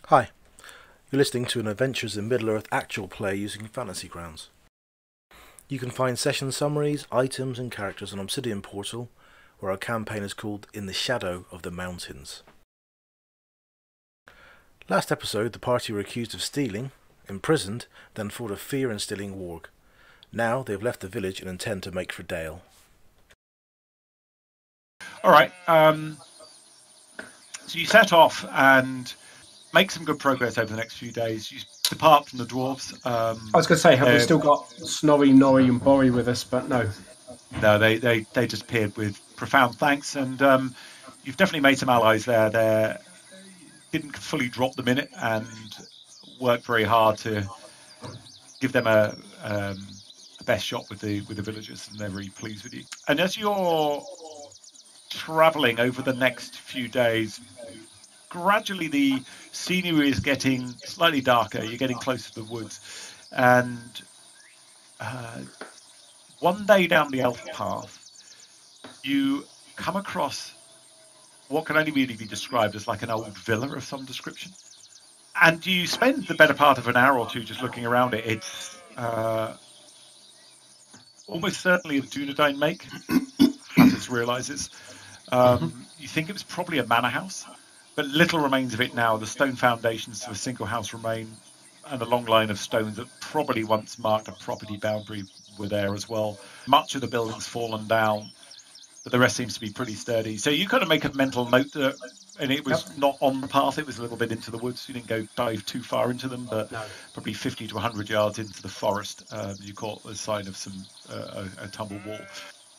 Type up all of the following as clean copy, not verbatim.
Hi, you're listening to an Adventures in Middle-earth actual play using Fantasy Grounds. You can find session summaries, items and characters on Obsidian Portal, where our campaign is called In the Shadow of the Mountains. Last episode, the party were accused of stealing, imprisoned, then fought a fear-instilling warg. Now they've left the village and intend to make for Dale. Alright, so you set off and make some good progress over the next few days. You depart from the dwarves. I was going to say, have we still got Snorri, Nori and Borri with us, but no. No, they disappeared with profound thanks, and you've definitely made some allies there. They didn't fully drop them in it and worked very hard to give them a best shot with the villagers, and they're very pleased with you. And as you're travelling over the next few days, gradually the scenery is getting slightly darker. You're getting closer to the woods, and one day down the elf path, you come across what can only really be described as like an old villa of some description. And you spend the better part of an hour or two just looking around it. It's almost certainly a Dunedain make, Hathus realises. You think it was probably a manor house, but little remains of it now. The stone foundations to a single house remain, and a long line of stones that probably once marked a property boundary were there as well. Much of the building's fallen down, but the rest seems to be pretty sturdy. So you kind of make a mental note that, and it was not on the path, it was a little bit into the woods. You didn't go dive too far into them, but probably 50 to 100 yards into the forest, you caught a sign of a tumble wall.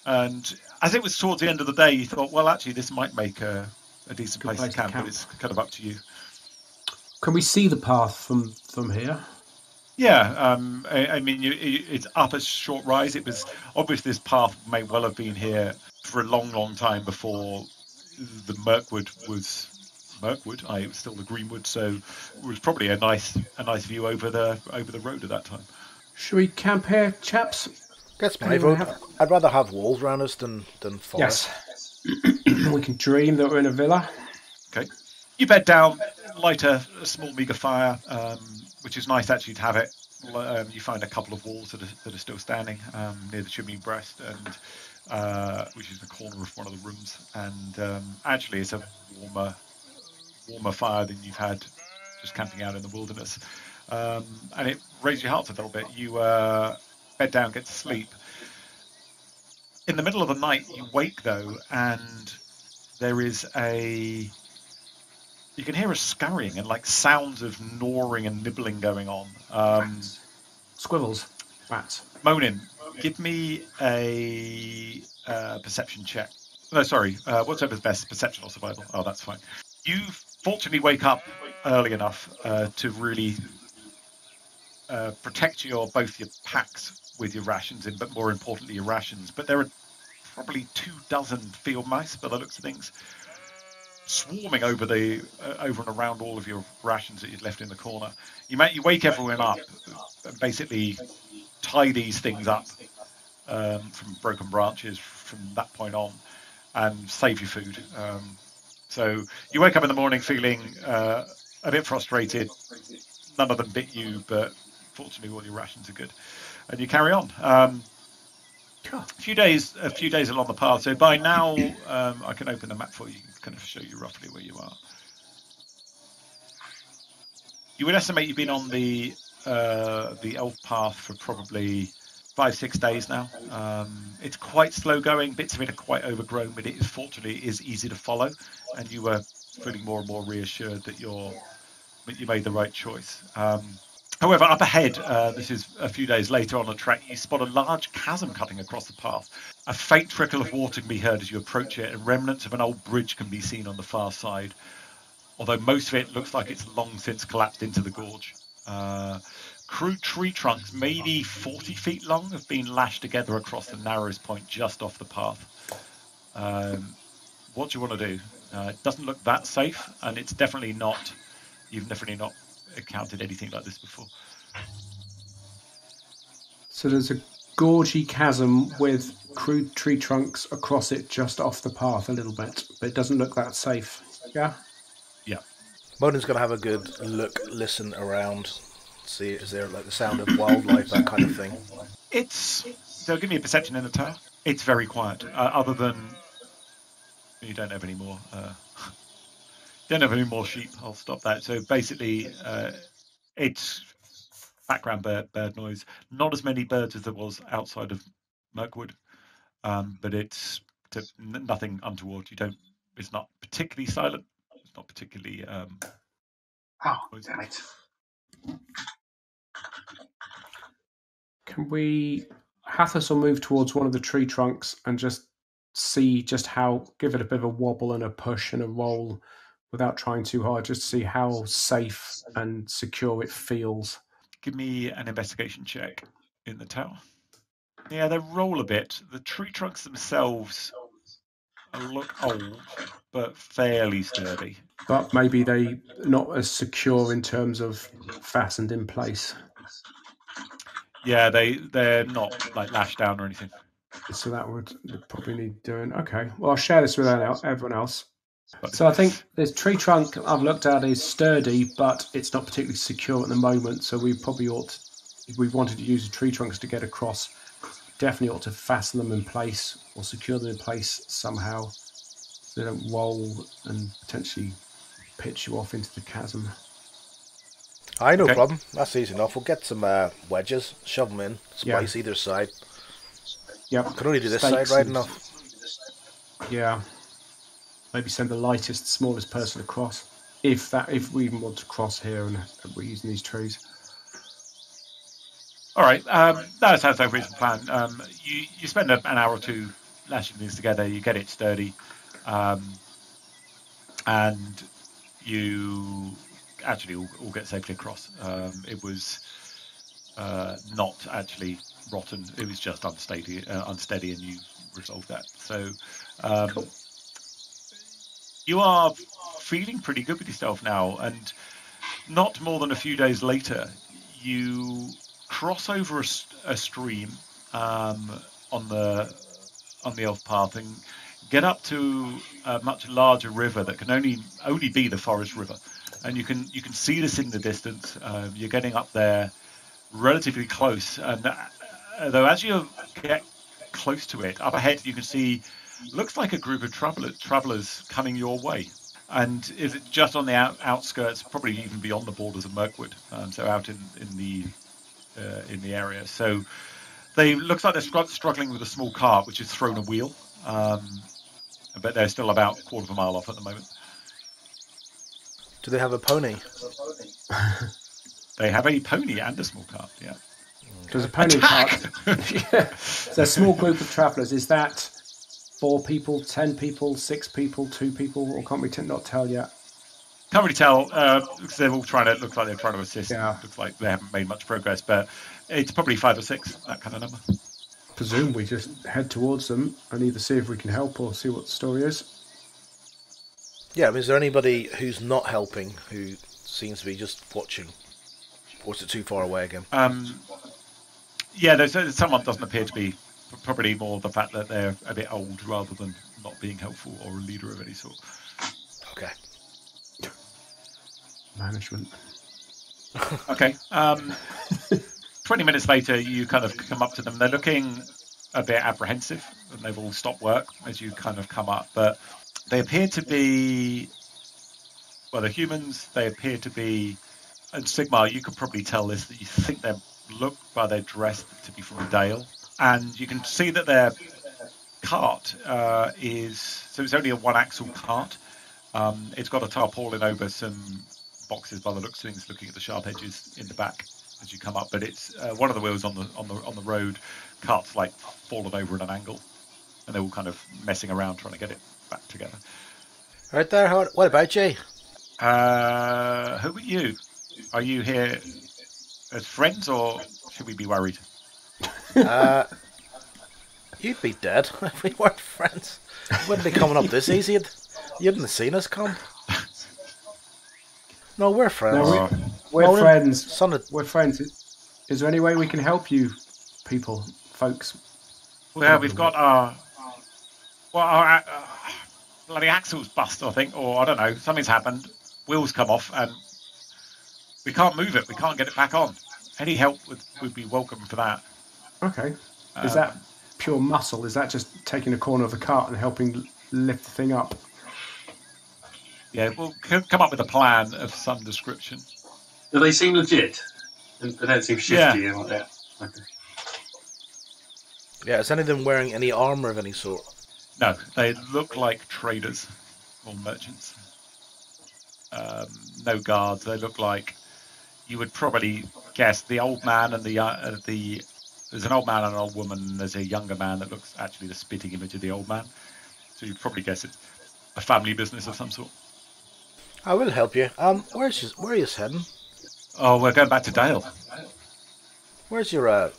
And as it was towards the end of the day, you thought, well, actually, this might make a decent place to camp, but it's kind of up to you. Can we see the path from here? Yeah, I mean, it's up a short rise. It was obvious this path may well have been here for a long, long time before the Mirkwood was Mirkwood. It was still the Greenwood, so it was probably a nice view over the road at that time. Should we camp here, chaps? Gets my vote. I'd rather have walls around us than forest. Yes. We can dream that we're in a villa. Okay. You bed down, light a small meagre fire, which is nice actually to have it. You find a couple of walls that are still standing near the chimney breast, and which is the corner of one of the rooms. And actually, it's a warmer fire than you've had just camping out in the wilderness. And it raises your heart a little bit. You bed down, get to sleep. In the middle of the night, you wake though, and there is you can hear a scurrying and like sounds of gnawing and nibbling going on. Squirrels, rats. Monin, give me a perception check. No, sorry. Whatever's best, perception or survival. Oh, that's fine. You fortunately wake up early enough to really protect both your packs with your rations, but more importantly your rations. But there are probably 24 field mice by the looks of things, swarming over and around all of your rations that you'd left in the corner. You wake everyone up and basically tie these things up from broken branches from that point on, and save your food. So you wake up in the morning feeling a bit frustrated. None of them bit you, but fortunately all your rations are good, and you carry on. A few days along the path. So by now, I can open the map for you, kind of show you roughly where you are. You would estimate you've been on the elf path for probably 5-6 days now. It's quite slow going. Bits of it are quite overgrown, but it fortunately is easy to follow, and you were feeling more and more reassured that you made the right choice. However, up ahead, this is a few days later on the track, you spot a large chasm cutting across the path. A faint trickle of water can be heard as you approach it, and remnants of an old bridge can be seen on the far side, although most of it looks like it's long since collapsed into the gorge. Crude tree trunks, maybe 40 feet long, have been lashed together across the narrowest point just off the path. What do you want to do? It doesn't look that safe, and it's definitely not. You've definitely not encountered anything like this before. So there's a gorgy chasm with crude tree trunks across it just off the path a little bit, but it doesn't look that safe. Yeah? Yeah. Monin's going to have a good look, listen around, see is there like the sound of wildlife, that kind of thing. So give me a perception in the tower. It's very quiet, other than you don't have any more. Don't have any more sheep. I'll stop that. So basically, it's background bird noise. Not as many birds as there was outside of Mirkwood, but it's nothing untoward. It's not particularly silent. It's not particularly. Noisy. Damn it! Can we? Hathus will move towards one of the tree trunks and just see just how. Give it a bit of a wobble and a push and a roll, without trying too hard, just to see how safe and secure it feels. Give me an investigation check in the tower. Yeah, they roll a bit. The tree trunks themselves look old, but fairly sturdy. But maybe they not as secure in terms of fastened in place. Yeah, they're not like lashed down or anything. So that would probably need doing. Okay, well I'll share this with everyone else. So I think this tree trunk I've looked at is sturdy, but it's not particularly secure at the moment. So we probably ought, if we wanted to use the tree trunks to get across, definitely ought to fasten them in place or secure them in place somehow, so they don't roll and potentially pitch you off into the chasm. No problem. That's easy enough. We'll get some wedges, shove them in, splice either side. Yep. Can only do this side right enough. Yeah. Maybe send the lightest, smallest person across, if we even want to cross here and we're using these trees. All right, that sounds like a reasonable plan. You spend an hour or two lashing things together. You get it sturdy, and you actually all get safely across. It was not actually rotten. It was just unsteady, and you resolved that. So Cool. You are feeling pretty good with yourself now, and not more than a few days later, you cross over a stream on the elf path and get up to a much larger river that can only be the forest river, and you can see this in the distance. You're getting up there relatively close, and though as you get close to it, up ahead you can see looks like a group of travelers coming your way. And is it just on the outskirts, probably even beyond the borders of Mirkwood, so out in the area. So they looks like they're struggling with a small cart which has thrown a wheel, but they're still about a quarter of a mile off at the moment. Do they have a pony? They have a pony and a small cart. Yeah. There's a pony cart. Yeah. So a small group of travellers. Is that 4 people, 10 people, 6 people, 2 people, or can't we not tell yet? Can't really tell because they're all looks like they're trying to assist. Yeah. Looks like they haven't made much progress, but it's probably 5 or 6, that kind of number. Presume we just head towards them and either see if we can help or see what the story is. Yeah, I mean, is there anybody who's not helping, who seems to be just watching? Or is it too far away again? Yeah, there's someone doesn't appear to be. Probably more the fact that they're a bit old rather than not being helpful or a leader of any sort. Okay. Management. Okay. 20 minutes later, you kind of come up to them. They're looking a bit apprehensive, and they've all stopped work as you kind of come up. But they appear to be, well, they're humans. They appear to be, and Sigmarr, you could probably tell this, that you think they look by their dress to be from Dale. And you can see that their cart so it's only a one-axle cart. It's got a tarpaulin over some boxes by the looks of things, looking at the sharp edges in the back as you come up. But it's one of the wheels on the road. Cart's like fallen over at an angle, and they're all kind of messing around trying to get it back together. Right there. What about you? Who are you? Are you here as friends, or should we be worried? You'd be dead if we weren't friends. You wouldn't be coming up this easy. You hadn't have seen us come. No, we're friends. No, we're friends. We're friends. Is there any way we can help you, folks? Well, we've got our bloody axle's bust, I think, or I don't know, something's happened. wheels come off, and we can't move it. We can't get it back on. Any help would be welcome for that. Okay. Is that pure muscle? Is that just taking a corner of the cart and helping lift the thing up? Yeah, we'll come up with a plan of some description. Do they seem legit? They don't seem shifty and like that. Okay. Yeah, is any of them wearing any armour of any sort? No, they look like traders or merchants. No guards. They look like, you would probably guess, the old man and there's an old man and an old woman, and there's a younger man that looks actually the spitting image of the old man. So you'd probably guess it's a family business of some sort. I will help you. Where are you heading? Oh, we're going back to Dale. Where's your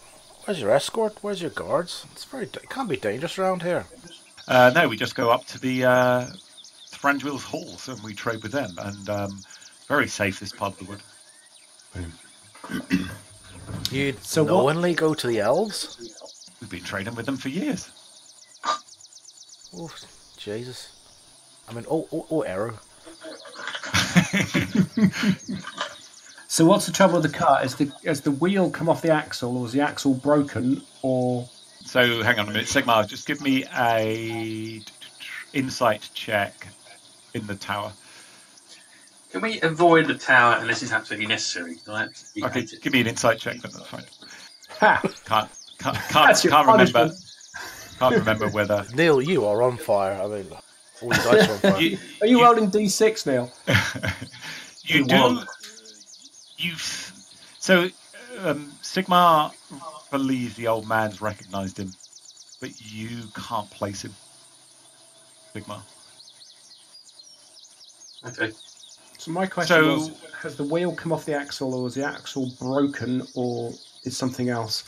escort? Where's your guards? It can't be dangerous around here. No, we just go up to the Thranduil's halls and we trade with them, and very safe, this part of the wood. You'd knowingly go to the elves? We've been trading with them for years. Oh, Jesus. I mean, error. So what's the trouble with the cart? Has the wheel come off the axle, or is the axle broken, or... So, hang on a minute. Sigmarr, just give me a insight check in the tower. Can we avoid the tower unless it's absolutely necessary? Okay, give me an insight check, but that's fine. Ha! Can't remember whether... Neil, you are on fire. I mean, all the dice are on fire. Are you rolling D6, Neil? You do... So, Sigmarr believes the old man's recognised him, but you can't place him, Sigmarr. Okay. So my question was, has the wheel come off the axle, or is the axle broken, or is something else?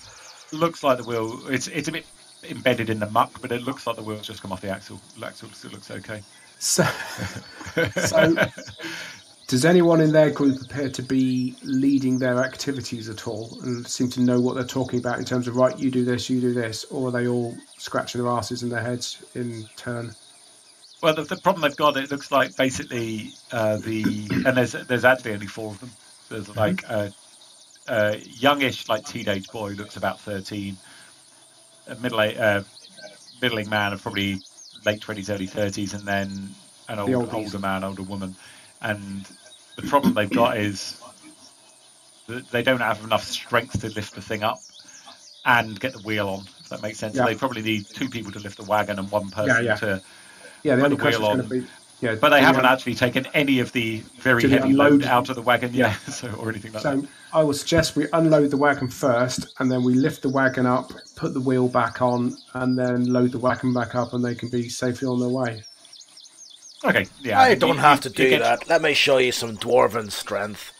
Looks like the wheel... It's a bit embedded in the muck, but it looks like the wheel's just come off the axle. The axle still looks okay. So does anyone in their group appear to be leading their activities at all and seem to know what they're talking about in terms of, right, you do this, or are they all scratching their asses in their heads in turn? Well, the problem they've got, it looks like basically and there's actually only 4 of them. There's like a youngish, like teenage boy, looks about 13, a middling man of probably late 20s, early 30s, and then an older man, older woman. And the problem they've got is that they don't have enough strength to lift the thing up and get the wheel on, if that makes sense. Yeah. So they probably need 2 people to lift the wagon and 1 person to put the wheel on. But they haven't actually taken any of the very heavy load out of the wagon yet, or anything like that. So I would suggest we unload the wagon first, and then we lift the wagon up, put the wheel back on, and then load the wagon back up, and they can be safely on their way. Okay, yeah. I don't have to do that. Let me show you some dwarven strength,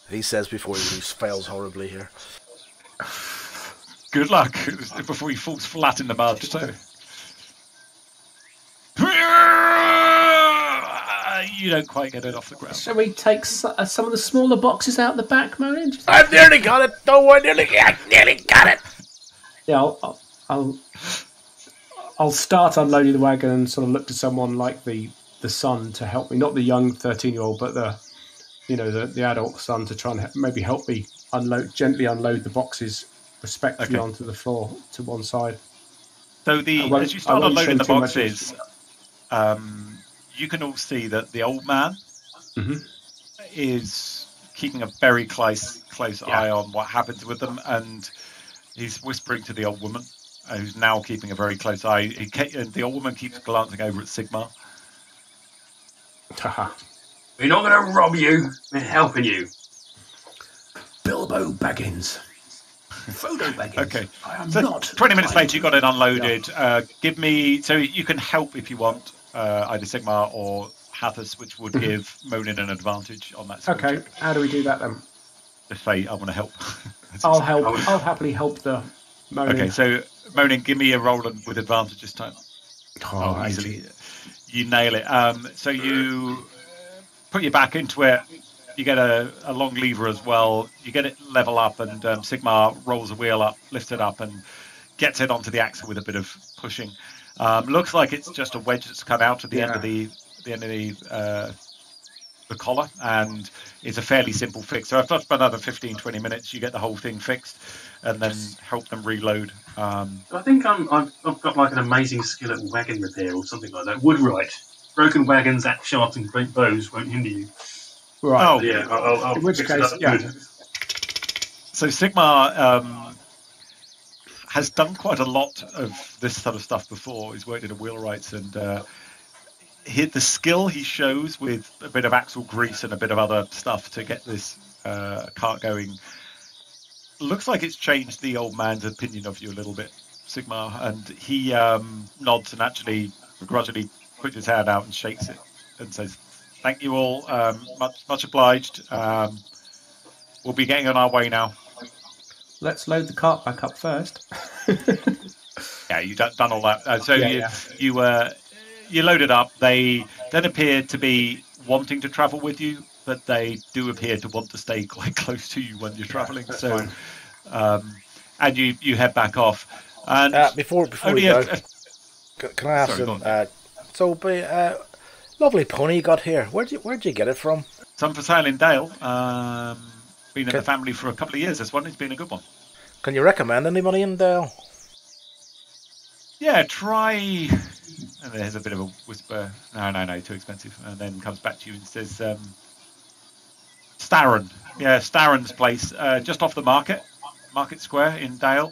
he says before he fails horribly here. Good luck before he falls flat in the mud. So. You don't quite get it off the ground. Shall we take some of the smaller boxes out the back, Monin? I've nearly got it. Don't worry, nearly got it. Yeah, I'll start unloading the wagon and sort of look to someone like the son to help me, not the young 13-year-old, but the adult son to try and maybe help me gently unload the boxes respectfully onto the floor to one side. So as you start unloading the boxes, you can all see that the old man is keeping a very close eye on what happens with them, and he's whispering to the old woman, who's now keeping a very close eye. And the old woman keeps glancing over at Sigmarr. We're not going to rob you. We're helping you. Bilbo Baggins. Frodo Baggins. Okay. I am so not 20 minutes later, you got it unloaded. Yeah. Give me... So you can help if you want, either Sigmarr or Hathus, which would give Monin an advantage on that. Okay. Check. How do we do that then? Just say, I want to help. I'll help. I'll happily help the Monin. Okay, so Monin, give me a roll with advantage this time. Oh, easily. You nail it. So you put your back into it. You get a long lever as well. You get it level up, and Sigmarr rolls the wheel up, lifts it up, and gets it onto the axle with a bit of pushing. Looks like it's just a wedge that's come out at the end of the the collar, and it's a fairly simple fix. So after another 15-20 minutes, you get the whole thing fixed, and then help them reload. I think I've got like an amazing skill at wagon repair or something like that. Woodwright. Broken wagons, axe shafts, and great bows won't hinder you. Right. Oh, Yeah, I'll in which fix case, it up yeah. good. So Sigmarr has done quite a lot of this sort of stuff before. He's worked in a wheelwrights, and the skill he shows with a bit of axle grease and a bit of other stuff to get this cart going looks like it's changed the old man's opinion of you a little bit, Sigmarr. And he nods and actually begrudgingly puts his hand out and shakes it and says, "Thank you all, much obliged. We'll be getting on our way now." Let's load the cart back up first. Yeah, you've done all that. So you load it up. They don't appear to be wanting to travel with you, but they do appear to want to stay quite close to you when you're traveling. That's so, fine. And you head back off. And before we go, can I ask sorry, lovely pony you got here. Where'd you get it from? Some for sale in Dale. Been in the family for a couple of years. This one has been a good one. Can you recommend anybody in Dale? Yeah, try. And there's a bit of a whisper. No, too expensive. And then comes back to you and says, Starren. Yeah, Starren's place, just off the Market Square in Dale.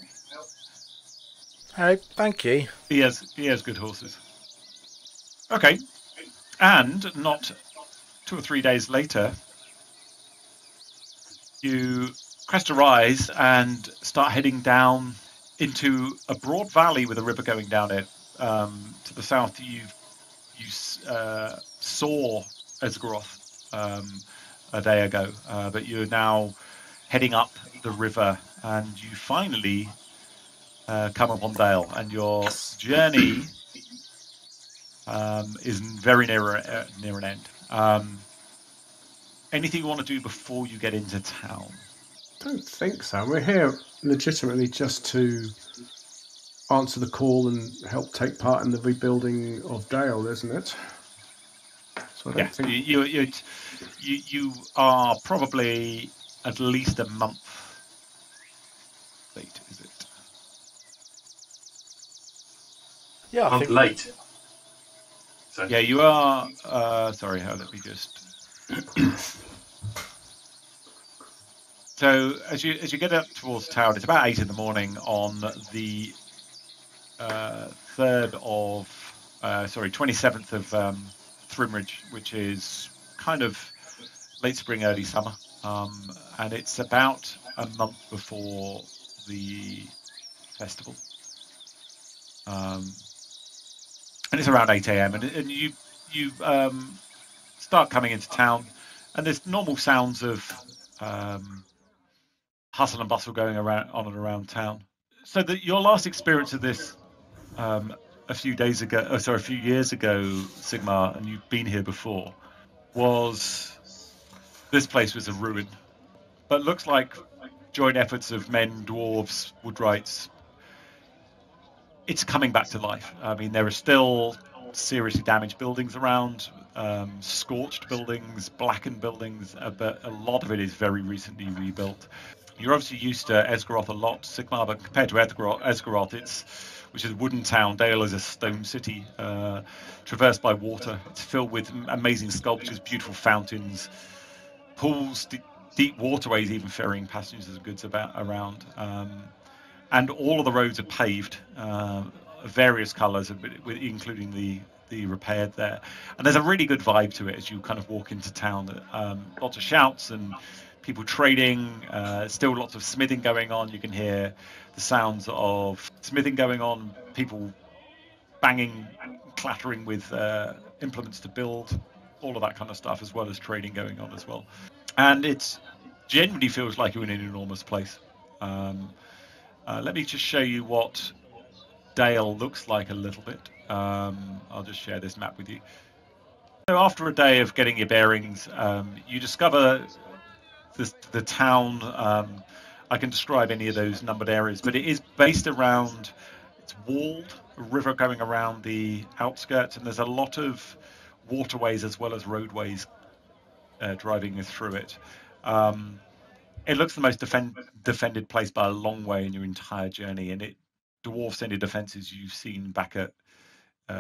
Hey, thank you. He has good horses. Okay, and not 2 or 3 days later, you crest a rise and start heading down into a broad valley with a river going down it. To the south, you saw Esgaroth a day ago, but you're now heading up the river, and you finally come upon Dale, and your journey is very near an end. Anything you want to do before you get into town? I don't think so. We're here legitimately just to answer the call and help take part in the rebuilding of Dale, isn't it? So I don't think you are probably at least a month late, is it? Yeah, I'm late. So. Yeah, you are. Sorry, let me just. So as you get up towards town, it's about 8 in the morning on the 27th of Thrimridge, which is kind of late spring, early summer, and it's about a month before the festival, and it's around 8 a.m. and you start coming into town, and there's normal sounds of hustle and bustle going on and around town. So your last experience of this a few years ago, Sigmarr, and you've been here before, was this place was a ruin, but looks like joint efforts of men, dwarves, woodwrights, it's coming back to life. I mean, there are still seriously damaged buildings around, scorched buildings, blackened buildings, but a lot of it is very recently rebuilt. You're obviously used to Esgaroth a lot, Sigmarr, but compared to Esgaroth, which is a wooden town, Dale is a stone city, traversed by water. It's filled with amazing sculptures, beautiful fountains, pools, deep waterways, even ferrying passengers and goods around. And all of the roads are paved, various colours, including the repaired there. And there's a really good vibe to it as you kind of walk into town. Lots of shouts and people trading, still lots of smithing going on. You can hear the sounds of smithing going on, people banging, clattering with implements to build, all of that kind of stuff, as well as trading going on as well. And it genuinely feels like you're in an enormous place. Let me just show you what Dale looks like a little bit. I'll just share this map with you. So after a day of getting your bearings, you discover the town. I can describe any of those numbered areas, but it is based around, it's walled, a river going around the outskirts, and there's a lot of waterways as well as roadways driving through it. It looks the most defended place by a long way in your entire journey, and it dwarfs any defences you've seen back at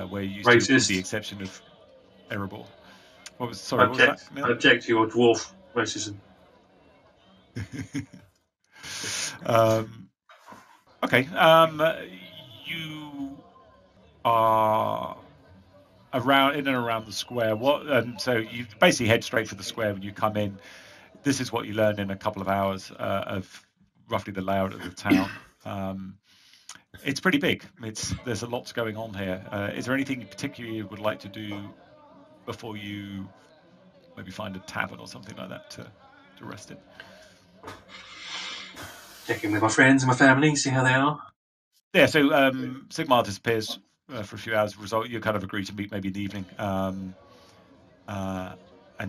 where you used to, with the exception of Erebor. What was that? I object to your dwarf racism. Okay. You are in and around the square. So you basically head straight for the square when you come in. This is what you learn in a couple of hours of roughly the layout of the town. It's pretty big. There's a lot going on here. Is there anything particularly you would like to do before you maybe find a tavern or something like that to rest in? Check in with my friends and my family, see how they are. Yeah, so Sigmarr disappears for a few hours. Result, you kind of agree to meet maybe in the evening, and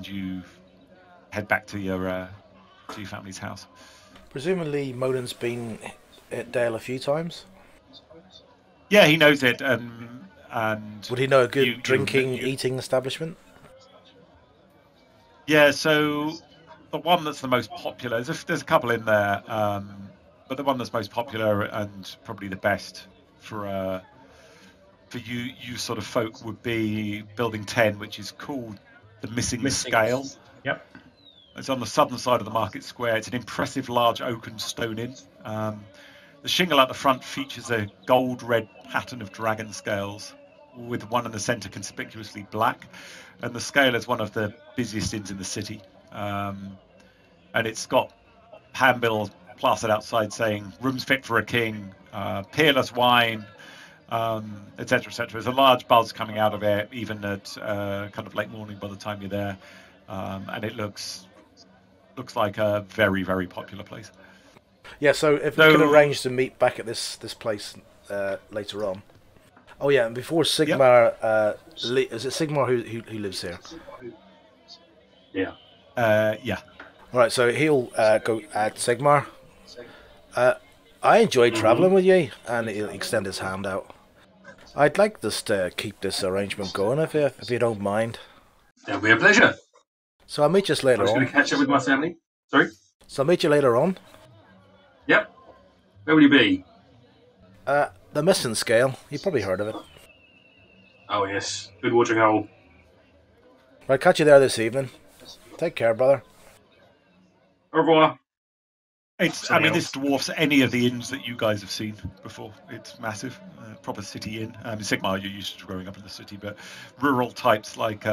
you head back to your family's house. Presumably, Monin's been at Dale a few times. Yeah, he knows it, and would he know a good eating establishment? Yeah, so the one that's the most popular, there's a couple in there, but the one that's most popular and probably the best for you sort of folk would be Building 10, which is called the Missing Scale. Yep. It's on the southern side of the market square. It's an impressive large oak and stone inn. The shingle at the front features a gold-red pattern of dragon scales, with one in the centre conspicuously black. And the scale is one of the busiest inns in the city. And it's got handbills plastered outside saying, "Rooms fit for a king," "Peerless wine," etc., etc. There's a large buzz coming out of it, even at kind of late morning by the time you're there. And it looks like a very, very popular place. Yeah, so if we could arrange to meet back at this place later on. Oh yeah, and before Sigmarr, is it Sigmarr who lives here? Yeah. Yeah. All right, so he'll go at Sigmarr. I enjoyed travelling with you, and he'll extend his hand out. I'd like to keep this arrangement going, if you don't mind. That'll be a pleasure. So I'll meet you later on. I'm just going to catch up with my family. Sorry? So I'll meet you later on. Yep. Where will you be? The Missing Scale. You've probably heard of it. Oh, yes. Good watering hole. I'll catch you there this evening. Take care, brother. Au revoir. This dwarfs any of the inns that you guys have seen before. It's massive, proper city inn. Sigmarr, you're used to growing up in the city, but rural types like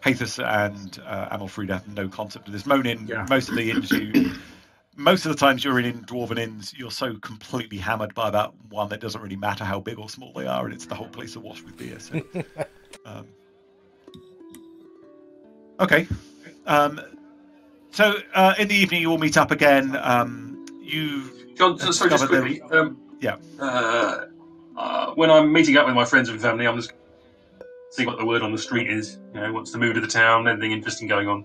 Hathus and Amalfrida have no concept of this. Monin, most of the inns most of the times you're in dwarven inns, you're so completely hammered by that one that it doesn't really matter how big or small they are, and it's the whole place awash with beer. So, okay. So in the evening you all meet up again. John, sorry, just quickly. When I'm meeting up with my friends and family, I'm just seeing what the word on the street is. What's the mood of the town? Anything interesting going on?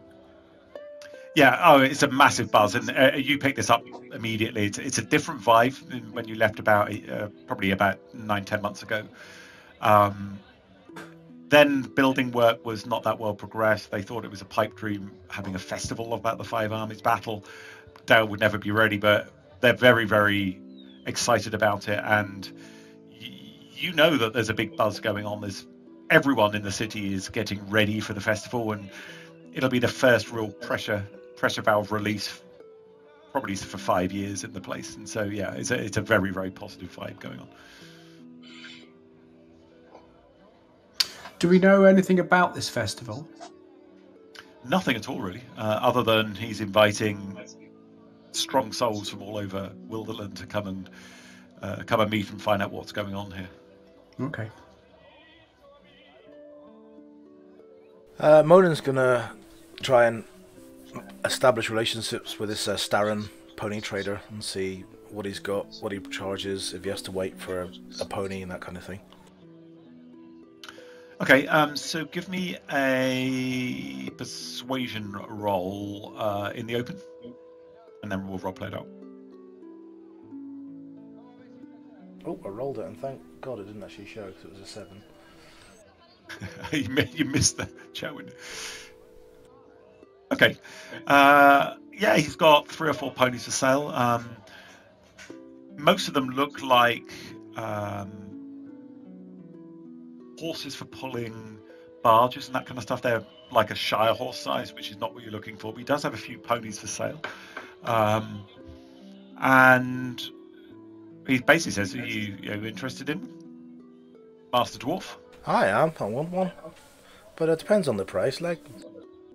Yeah, it's a massive buzz, and you pick this up immediately. It's a different vibe than when you left probably about 9-10 months ago. Then building work was not that well progressed. They thought it was a pipe dream having a festival about the Five Armies battle. Dale would never be ready, but they're very, very excited about it, and you know that there's a big buzz going on. Everyone in the city is getting ready for the festival, and it'll be the first real pressure valve release probably for 5 years in the place. And so it's a very, very positive vibe going on. Do we know anything about this festival? Nothing at all, really, other than he's inviting strong souls from all over Wilderland to come and meet and find out what's going on here. Okay. Monin's gonna try and establish relationships with this Starren pony trader and see what he's got, what he charges, if he has to wait for a pony and that kind of thing. Okay, so give me a persuasion roll in the open, and then we'll roleplay it out. Oh, I rolled it, and thank God it didn't actually show, because it was a 7. You missed the chat window. Okay. Yeah, he's got 3 or 4 ponies for sale. Most of them look like horses for pulling barges and that kind of stuff. They're like a Shire horse size, which is not what you're looking for. But he does have a few ponies for sale. And he basically says, are you interested in Master Dwarf? I am. I want one. But it depends on the price, like.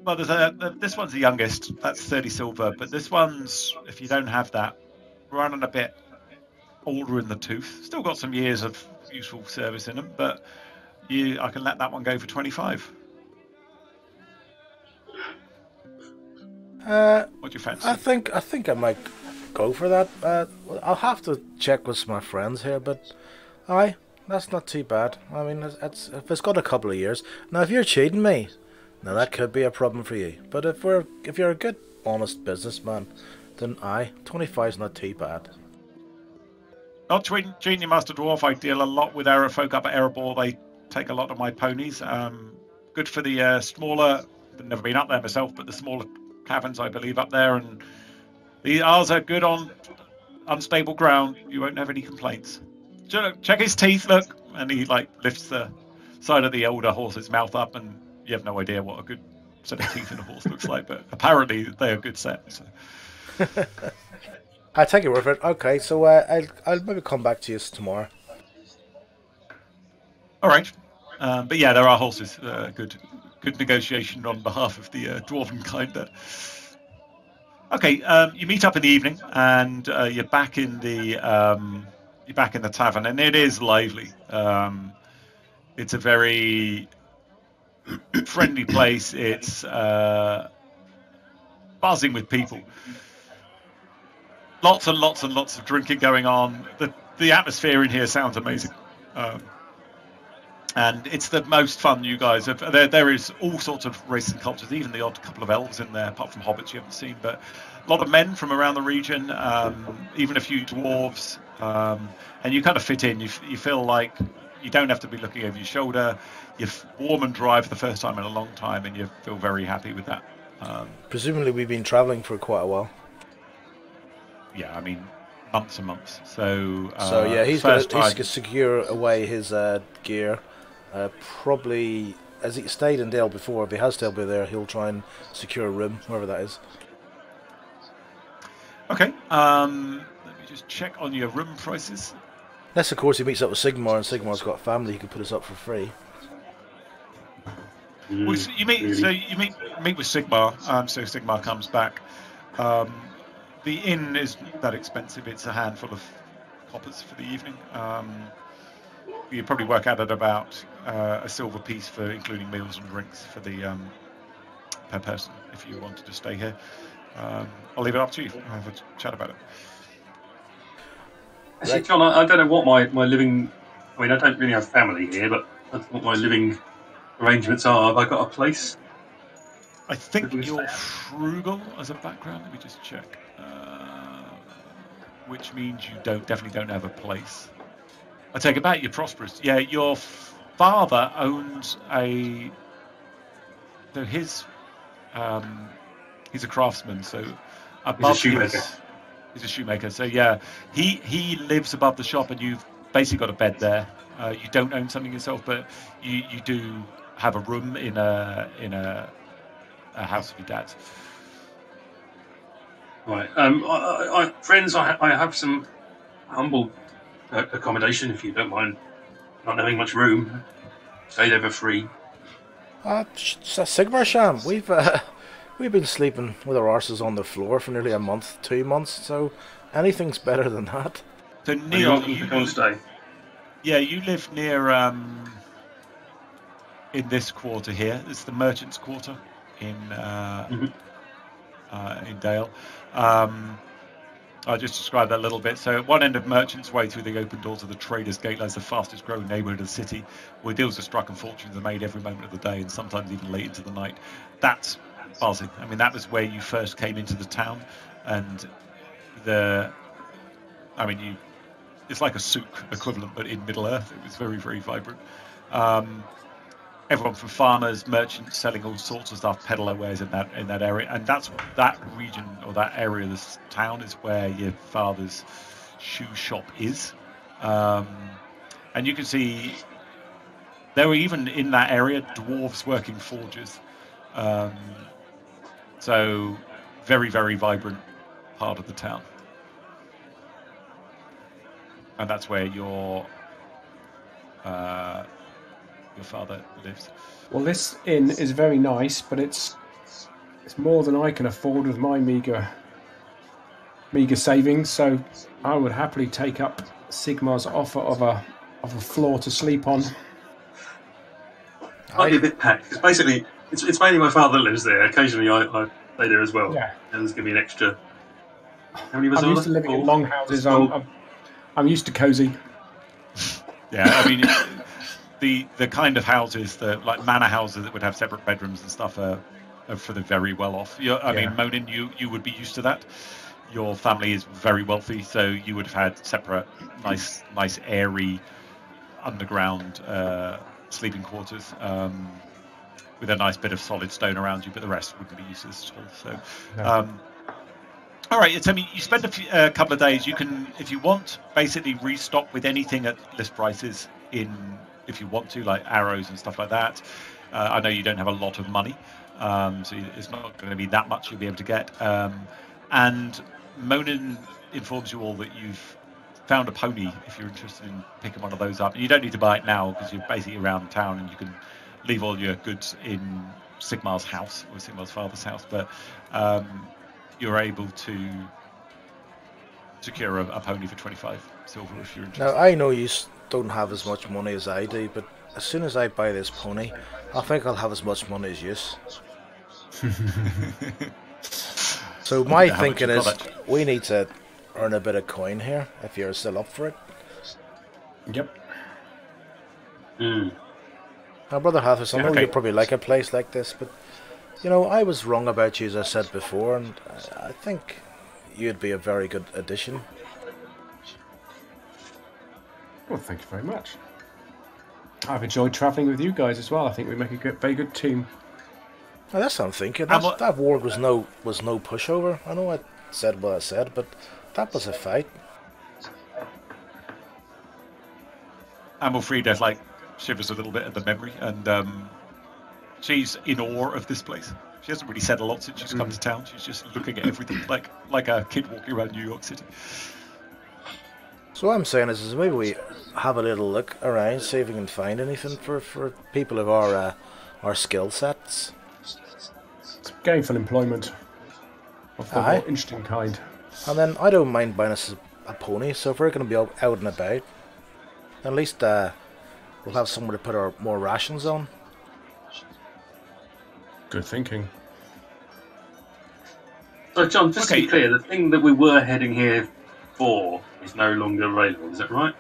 Well, this one's the youngest. That's 30 silver. But this one's, if you don't have that, running a bit older in the tooth. Still got some years of useful service in them, but I can let that one go for 25. What do you fancy? I think I might go for that. I'll have to check with my friends here, but that's not too bad. I mean, if it's got a couple of years. Now, if you're cheating me, now that could be a problem for you. But if you're a good, honest businessman, then 25 is not too bad. Not cheating you, Master Dwarf. I deal a lot with Arrow folk up at Erebor. They take a lot of my ponies. Good for the smaller. I've never been up there myself, but the smaller caverns, I believe, up there, and ours are good on unstable ground. You won't have any complaints. Check his teeth, look, and he lifts the side of the older horse's mouth up, and you have no idea what a good set of teeth in a horse looks like, but apparently they're a good set. So. I take your word for it. Okay, so I'll maybe come back to you tomorrow. All right, but yeah, there are horses. Good negotiation on behalf of the dwarven kind there. Okay, you meet up in the evening, and you're back in the tavern, and it is lively. It's a very friendly place. It's buzzing with people. Lots and lots and lots of drinking going on. The atmosphere in here sounds amazing. And it's the most fun you guys have. There is all sorts of races and cultures, even the odd couple of elves in there, apart from hobbits you haven't seen, but a lot of men from around the region, even a few dwarves, and you kind of fit in. You feel like you don't have to be looking over your shoulder. You're warm and dry for the first time in a long time, and you feel very happy with that. Presumably we've been travelling for quite a while. Yeah, I mean, months and months. So yeah, he's going to secure away his gear. Probably, as he stayed in Dale before, if he has stayed there, he'll try and secure a room, wherever that is. Okay, let me just check on your room prices. Unless, of course, he meets up with Sigmarr, and Sigmar's got a family who can put us up for free. Well, so you meet with Sigmarr, so Sigmarr comes back. The inn isn't that expensive. It's a handful of coppers for the evening. You probably work out at about a silver piece for including meals and drinks for the per person if you wanted to stay here. I'll leave it up to you. I'll have a chat about it. Actually, John, I don't know what my living... I mean, I don't really have family here, but I don't know what my living arrangements are. Have I got a place? I think you're frugal as a background. Let me just check. Which means you definitely don't have a place. I take it back, you're prosperous. Yeah, your father owns a... So he's a craftsman, so above He's a shoemaker. He's a shoemaker, so yeah. He lives above the shop, and you've basically got a bed there. You don't own something yourself, but you do have a room in a house of your dad's. Right. Friends, I have some humble accommodation, if you don't mind not having much room. Stayed over free. Sigmarr Sham, we've been sleeping with our arses on the floor for nearly a month, 2 months, so anything's better than that. So Neil, you stay. Yeah, you live near in this quarter here. It's the Merchants' Quarter in Dale. I'll just describe that a little bit. So at one end of Merchants' Way through the open doors of the Traders' Gate lies the fastest growing neighbourhood of the city, where deals are struck and fortunes are made every moment of the day, and sometimes even late into the night. That's buzzing. I mean, that was where you first came into the town, and it's like a souk equivalent, but in Middle Earth. It was very, very vibrant. everyone from farmers, merchants selling all sorts of stuff, peddler wares in that area, and that region or that area of this town is where your father's shoe shop is. And you can see there were even in that area dwarves working forges. So very, very vibrant part of the town. And that's where your father lives. Well, this inn is very nice, but it's more than I can afford with my meager savings. So I would happily take up Sigmar's offer of a floor to sleep on. Might be a bit packed because basically it's mainly my father that lives there. Occasionally I stay there as well. Yeah. And there's going to be an extra. How many was I'm used to living in long houses. I'm used to cozy. Yeah, I mean, the kind of houses, like manor houses that would have separate bedrooms and stuff, are for the very well off. I mean, Monin, you would be used to that. Your family is very wealthy, so you would have had separate, nice, airy, underground sleeping quarters with a nice bit of solid stone around you, but the rest wouldn't be used to this at all. So. All right, so you spend a couple of days. You can, if you want, basically restock with anything at list prices if you want to, like arrows and stuff like that. I know you don't have a lot of money, so it's not going to be that much you'll be able to get. And Monin informs you all that you've found a pony if you're interested in picking one of those up. And you don't need to buy it now because you're basically around town and you can leave all your goods in Sigmar's house or Sigmar's father's house. But you're able to secure a pony for 25 silver if you're interested. Now, I know you don't have as much money as I do, but as soon as I buy this pony, I think I'll have as much money as you. So my thinking is we need to earn a bit of coin here, if you're still up for it. Yep. Now, Brother Hathus, I know you probably like a place like this, but you know, I was wrong about you, as I said before, and I think you'd be a very good addition. Well, thank you very much. I've enjoyed travelling with you guys as well. I think we make a very good team. Well, that's what I'm thinking. That warg was no pushover. I know I said what I said, but that was a fight. Amalfrida shivers a little bit at the memory, and she's in awe of this place. She hasn't really said a lot since she's come to town. She's just looking at everything like a kid walking around New York City. So what I'm saying is maybe we have a little look around, see if we can find anything for people of our skill sets. It's gainful employment of the more interesting kind. And then I don't mind buying us a pony, so if we're going to be out and about, at least we'll have somewhere to put our more rations on. Good thinking. So, John, just to be clear, the thing that we were heading here for is no longer available, is that right?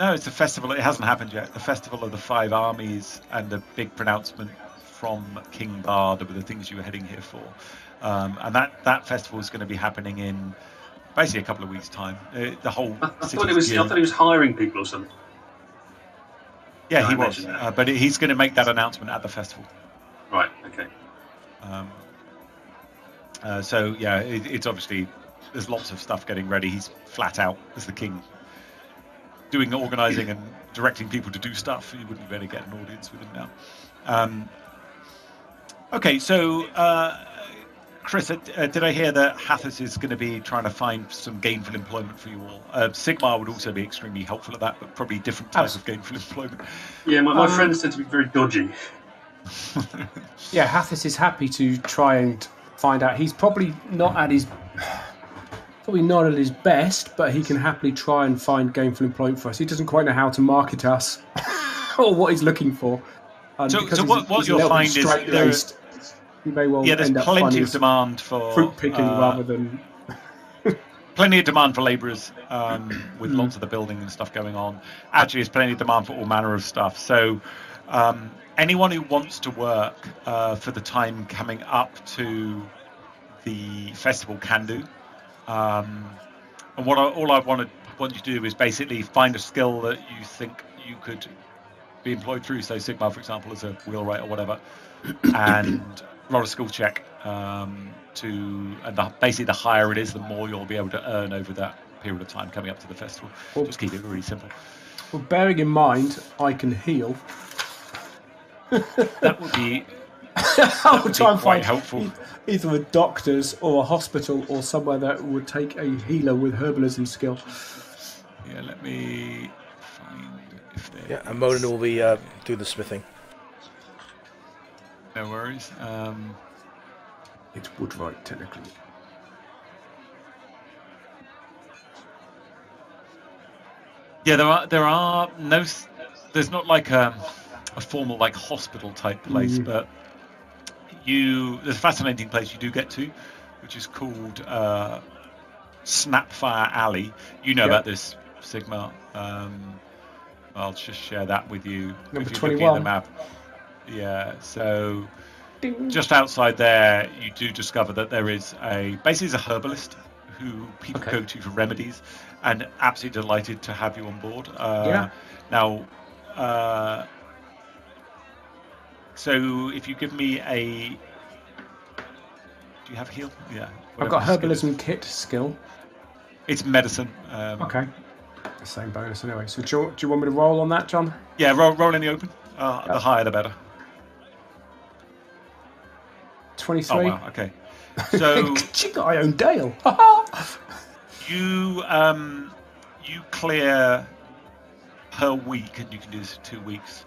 No, it's the festival. It hasn't happened yet. The Festival of the Five Armies and a big pronouncement from King Bard were the things you were heading here for. And that festival is going to be happening in basically a couple of weeks' time. The whole I thought he was hiring people or something. Yeah, no, he was. But he's going to make that announcement at the festival. Right, okay. So, yeah, it's obviously... There's lots of stuff getting ready. He's flat out as the king, doing organising and directing people to do stuff. You wouldn't be able to get an audience with him now. Okay, so Chris, did I hear that Hathus is going to be trying to find some gainful employment for you all? Sigmarr would also be extremely helpful at that, but probably different types of gainful employment. Yeah, my friends tend to be very dodgy. Yeah, Hathus is happy to try and find out. He's probably not at his best, but he can happily try and find gainful employment for us. He doesn't quite know how to market us or what he's looking for. So what you'll find is there's plenty of demand for fruit picking rather than plenty of demand for labourers with lots of the building and stuff going on. Actually, there's plenty of demand for all manner of stuff. So anyone who wants to work for the time coming up to the festival can do. And all I want you to do is basically find a skill that you think you could be employed through, say, Sigmarr, for example, as a wheelwright or whatever, and roll a skill check basically the higher it is, the more you'll be able to earn over that period of time coming up to the festival. Just keep it really simple. Well, bearing in mind, I can heal. That would be quite helpful. Either a doctor's or a hospital or somewhere that would take a healer with herbalism skill. Yeah, let me find if there. Yeah, and Monin will be doing the smithing. No worries. It's woodwright, technically. Yeah, there are no. There's not like a formal like hospital type place, but there's a fascinating place you do get to, which is called Snapfire Alley. You know about this, Sigmarr. I'll just share that with you. Number if you're 21. looking at the map. Yeah, so just outside there, you do discover that there is basically a herbalist who people go to for remedies, and absolutely delighted to have you on board. Now, so if you give me do you have heal? Yeah. I've got herbalism kit skill. It's medicine. Okay. The same bonus anyway. So do you want me to roll on that, John? Yeah, roll in the open. The higher the better. 23. Oh, wow, okay. So she got her own Dale. you clear per week, and you can do this for 2 weeks.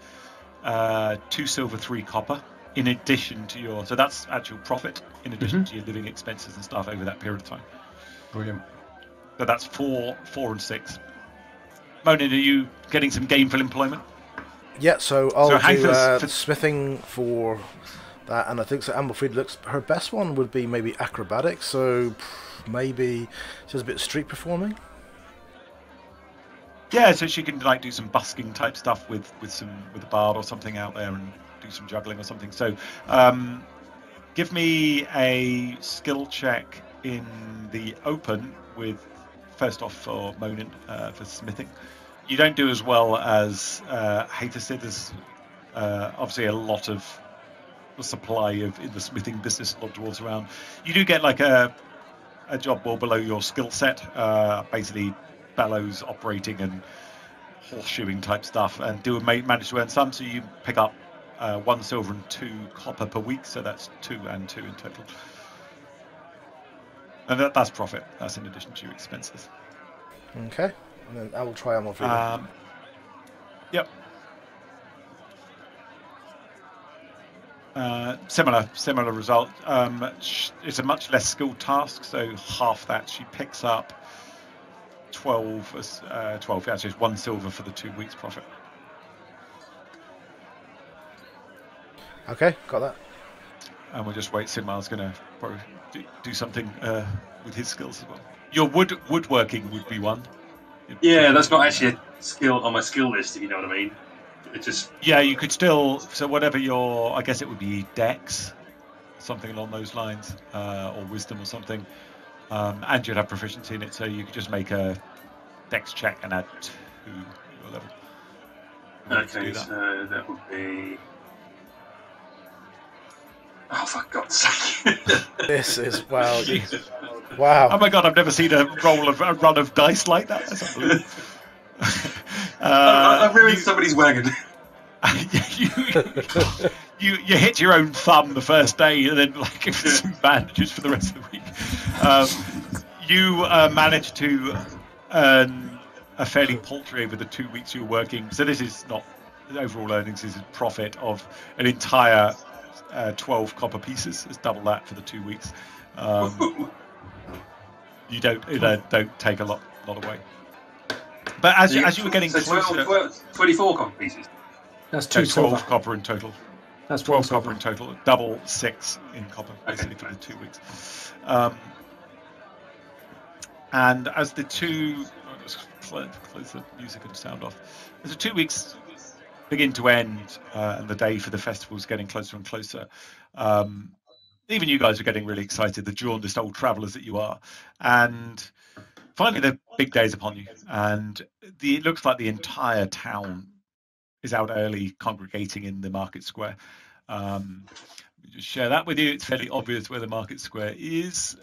2 silver, 3 copper, in addition to so that's actual profit, in addition to your living expenses and stuff over that period of time. Brilliant. So that's 4 and 6. Monin, are you getting some gainful employment? Yeah, so I'll do Hathus, smithing for that, and I think so. Amblefried looks, her best one would be maybe acrobatics, so maybe she does a bit of street performing. Yeah, so she can like do some busking type stuff with a bard or something out there, and do some juggling or something. So give me a skill check in the open with, first off, for Monin for smithing. You don't do as well as Hathus did. There's obviously a lot of supply in the smithing business, a lot of dwarves around. You do get like a job well below your skill set, basically bellows operating and horseshoeing type stuff, and manage to earn some. So you pick up 1 silver and 2 copper per week, so that's 2 and 2 in total. And that's profit. That's in addition to your expenses. Okay, and then I will try Amblefried. Yep. Similar result. It's a much less skilled task, so half that she picks up 12. That's just 1 silver for the 2 weeks profit. Okay, got that. And we'll just wait. Sigmar's going to probably do something with his skills as well. Your woodworking would be one. Yeah, that's not actually a skill on my skill list, if you know what I mean. It just... Yeah, you could still... So whatever I guess it would be dex, something along those lines, or wisdom or something. And you'd have proficiency in it, so you could just make a dex check and add 2 to your level. Okay, so that would be... Oh, for God's sake. This is, wow. Wow. Oh my God, I've never seen a run of dice like that. That's unbelievable. I've ruined somebody's wagon. you hit your own thumb the first day, and then like give some bandages for the rest of the week. You managed to earn a fairly paltry over the 2 weeks you were working. So this is not overall earnings; is a profit of an entire 12 copper pieces. It's double that for the 2 weeks. You don't take a lot away. But as you were getting closer, 24 copper pieces. That's 2 12 silver. copper in total. That's 12 silver. copper in total. Double 6 in copper, basically, for the 2 weeks. And as the let's close the music and sound off. As the 2 weeks begin to end, and the day for the festival is getting closer and closer, even you guys are getting really excited, the jaundiced old travellers that you are. And finally, the big day is upon you, and it looks like the entire town is out early, congregating in the market square. Just share that with you. It's fairly obvious where the market square is.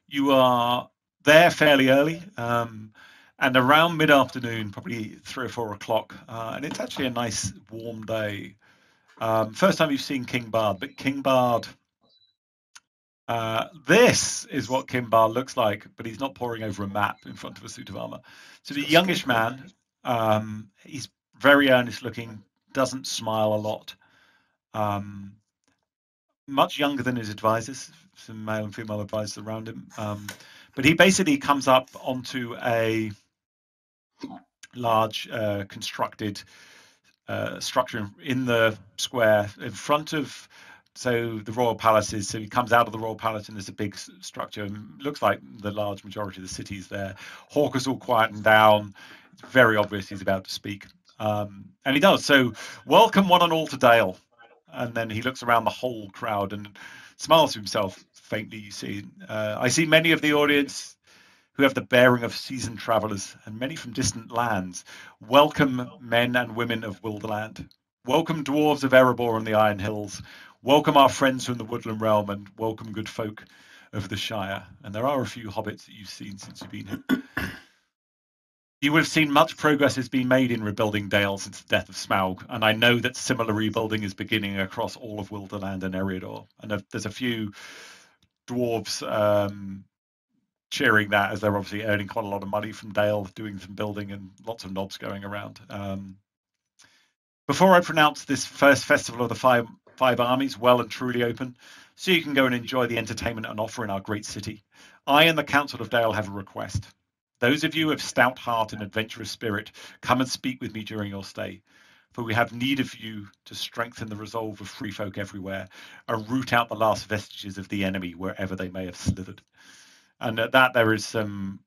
You are there fairly early, and around mid-afternoon, probably 3 or 4 o'clock, and it's actually a nice warm day. First time you've seen King Bard, but King Bard, this is what King Bard looks like, but he's not poring over a map in front of a suit of armor. So the youngish man, he's very earnest looking, doesn't smile a lot. Much younger than his advisors, some male and female advisors around him. But he basically comes up onto a large constructed structure in the square in front of the royal palaces. So he comes out of the royal palace and there's a big structure. Looks like the large majority of the city's there. Hawker's all quietened down. It's very obvious he's about to speak. And he does. So welcome one and all to Dale. And then he looks around the whole crowd and smiles to himself faintly. You see, I see many of the audience who have the bearing of seasoned travellers, and many from distant lands. Welcome, men and women of Wilderland. Welcome, dwarves of Erebor and the Iron Hills. Welcome, our friends from the Woodland Realm, and welcome, good folk of the Shire. And there are a few hobbits that you've seen since you've been here. You would have seen much progress has been made in rebuilding Dale since the death of Smaug, and I know that similar rebuilding is beginning across all of Wilderland and Eriador. And there's a few dwarves cheering that, as they're obviously earning quite a lot of money from Dale, doing some building and lots of knobs going around. Before I pronounce this first festival of the five armies well and truly open, so you can go and enjoy the entertainment and offer in our great city, I and the Council of Dale have a request. Those of you of stout heart and adventurous spirit, come and speak with me during your stay, for we have need of you to strengthen the resolve of free folk everywhere and root out the last vestiges of the enemy wherever they may have slithered. And at that, there is some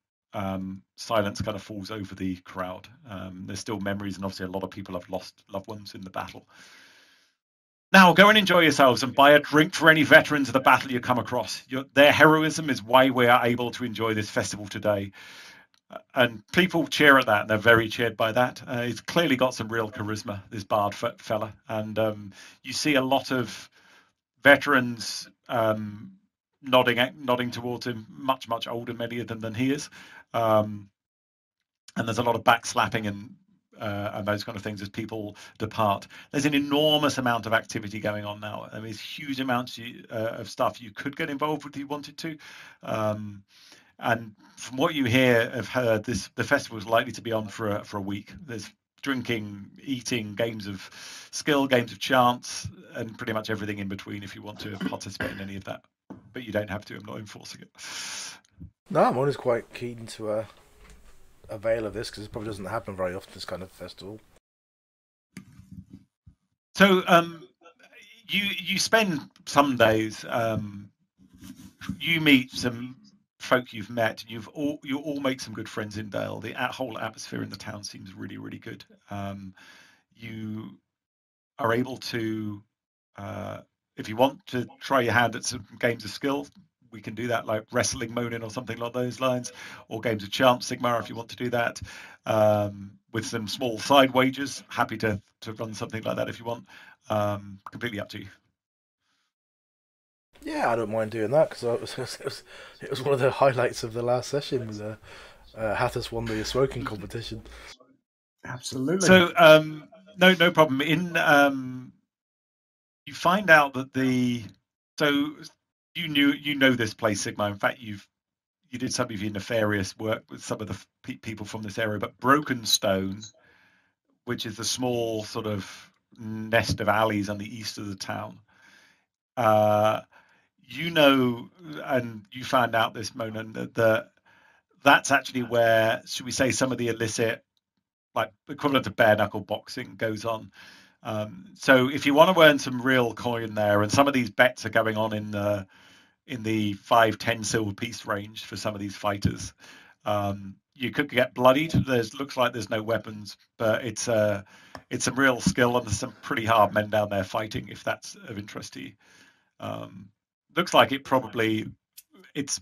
silence kind of falls over the crowd. There's still memories, and obviously a lot of people have lost loved ones in the battle. Now, go and enjoy yourselves and buy a drink for any veterans of the battle you come across. Their heroism is why we are able to enjoy this festival today. And people cheer at that, and they're very cheered by that. He's clearly got some real charisma, this Bard fella. And you see a lot of veterans nodding towards him, much older, many of them, than he is. And there's a lot of backslapping and those kind of things as people depart. There's an enormous amount of activity going on now. I mean, there's huge amounts of stuff you could get involved with if you wanted to. And from what you have heard, the festival is likely to be on for a week. There's drinking, eating, games of skill, games of chance, and pretty much everything in between if you want to participate in any of that. But you don't have to. I'm not enforcing it. No, I'm always quite keen to avail of this, because it probably doesn't happen very often, this kind of festival. So you spend some days, you meet some folk you've met, and you all make some good friends in Dale. The whole atmosphere in the town seems really, really good. You are able to, if you want to try your hand at some games of skill, we can do that, like wrestling Monin or something like those lines, or games of chance, Sigmarr, if you want to do that, with some small side wagers. Happy to run something like that if you want. Completely up to you. Yeah, I don't mind doing that, because it was one of the highlights of the last session. Was Hathus won the smoking competition. Absolutely. So no problem. You find out that you know this place, Sigmarr. In fact, you did some of your nefarious work with some of the people from this area. But Broken Stone, which is the small sort of nest of alleys on the east of the town, and you found out this, Monin, that's actually where, should we say, some of the illicit, like equivalent of bare knuckle boxing, goes on. So if you want to earn some real coin there, and some of these bets are going on in the 5-10 silver piece range for some of these fighters, you could get bloodied. Looks like there's no weapons, but it's some real skill, and there's some pretty hard men down there fighting, if that's of interest to you. Looks like it's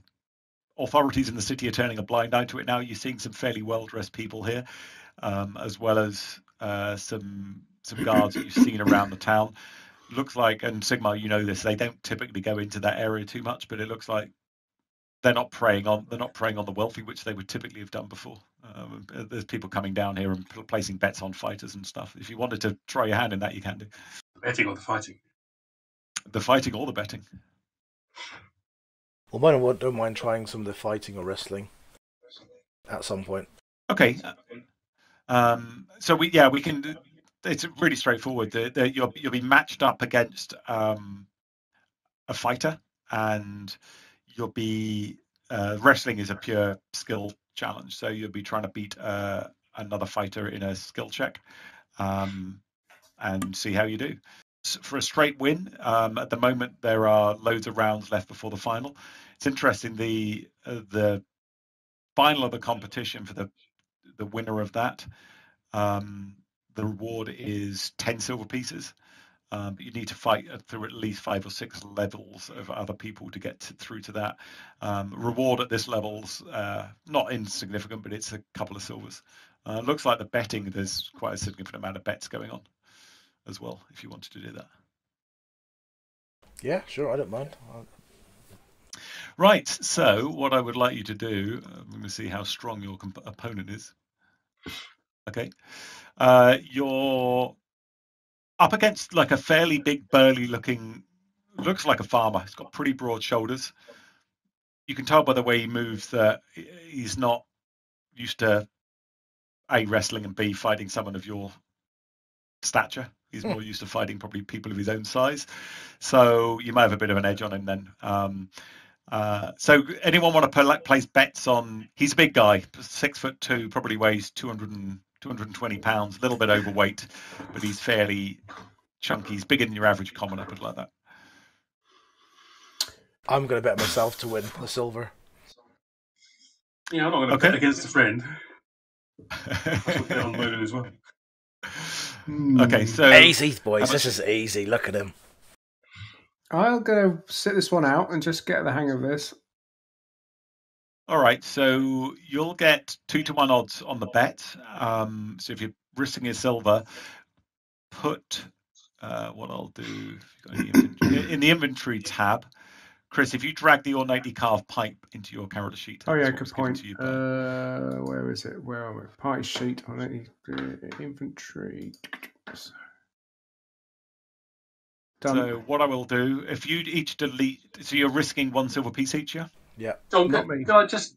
authorities in the city are turning a blind eye to it now. You're seeing some fairly well-dressed people here, as well as some guards that you've seen around the town. Looks like, and Sigmarr, you know this, they don't typically go into that area too much, but it looks like they're not preying on the wealthy, which they would typically have done before. There's people coming down here and placing bets on fighters and stuff. If you wanted to try your hand in that, you can do. The betting or the fighting? The fighting or the betting. Well, mine don't mind trying some of the fighting or wrestling at some point. Okay. So we can. It's really straightforward. You'll be matched up against a fighter, and you'll be wrestling is a pure skill challenge. So you'll be trying to beat another fighter in a skill check, and see how you do. For a straight win, at the moment there are loads of rounds left before the final. It's interesting. The final of the competition for the winner of that. The reward is 10 silver pieces, but you need to fight through at least 5 or 6 levels of other people to get through to that. Reward at this level's not insignificant, but it's a couple of silvers. Looks like the betting, there's quite a significant amount of bets going on as well, if you wanted to do that. Yeah, sure, I don't mind. Right, so what I would like you to do, I'm going to see how strong your opponent is. Okay. You're up against like a fairly big, burly looking, looks like a farmer. He's got pretty broad shoulders. You can tell by the way he moves that he's not used to A, wrestling, and B, fighting someone of your stature. He's more used to fighting probably people of his own size. So you may have a bit of an edge on him then. So anyone want to place bets on, he's a big guy, 6'2", probably weighs 220 pounds, a little bit overweight, but he's fairly chunky. He's bigger than your average commoner, put it like that. I'm going to bet myself to win a silver. Yeah, I'm not going to bet against a friend. I should bet on Monin as well. Okay, so easy, boys. This is easy. Look at him. I'll go sit this one out and just get the hang of this. All right, so you'll get 2-to-1 odds on the bet. So if you're risking a silver, put what I'll do in the inventory tab. Chris, if you drag the ornately carved pipe into your character sheet. Oh yeah, good point. Where is it? Where are we? Party sheet, ornately inventory. Done. So what I will do, if you each delete, so you're risking 1 silver piece each, yeah? Yeah. John, can I just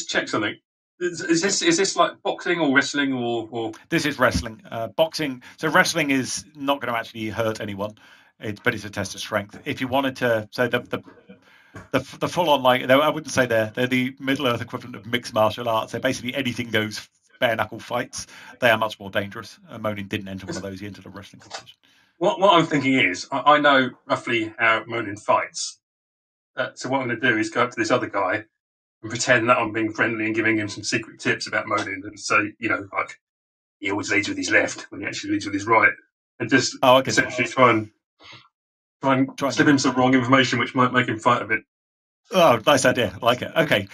check something? Is this like boxing or wrestling or? This is wrestling. Boxing. So wrestling is not going to actually hurt anyone, but it's a test of strength. If you wanted to, so the full on, like, I wouldn't say they're the Middle Earth equivalent of mixed martial arts. They're basically anything goes bare knuckle fights. They are much more dangerous. Monin didn't enter one of those. He entered a wrestling competition. What I'm thinking is, I know roughly how Monin fights. So what I'm going to do is go up to this other guy and pretend that I'm being friendly and giving him some secret tips about Monin, and say, like, he always leads with his left when he actually leads with his right, and just essentially try and slip him some wrong information which might make him fight a bit. Oh, nice idea. I like it. Okay.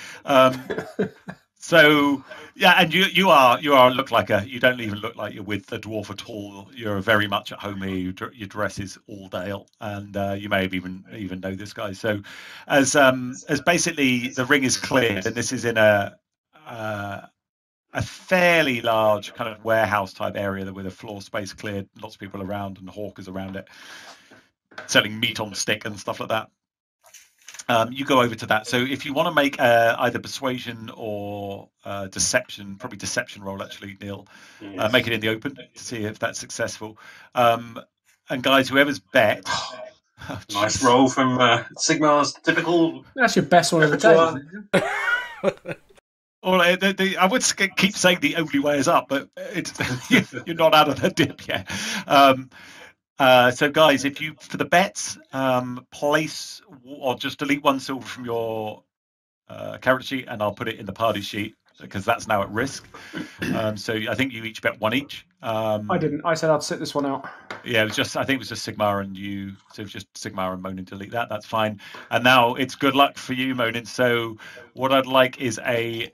So yeah, and you look like you don't even look like you're with a dwarf at all. You're very much at home here. Your dress is all Dale, and you may have even know this guy. So as basically the ring is cleared, and this is in a fairly large kind of warehouse type area with a floor space cleared, lots of people around, and hawkers around it selling meat on stick and stuff like that. You go over to that. So if you want to make either persuasion or deception, probably deception roll actually, Neil, yes. Make it in the open to see if that's successful. And guys, whoever's bet. Nice roll from Sigmar's typical. That's your best one of the day. Well, I would keep saying the only way is up, but you're not out of the dip yet. So guys, if you, for the bets, place or just delete 1 silver from your character sheet, and I'll put it in the party sheet because that's now at risk. So I think you each bet 1 each. I didn't. I said I'd sit this one out. Yeah, I think it was just Sigmarr and you. So just Sigmarr and Monin delete that. That's fine. And now it's good luck for you, Monin. So what I'd like is a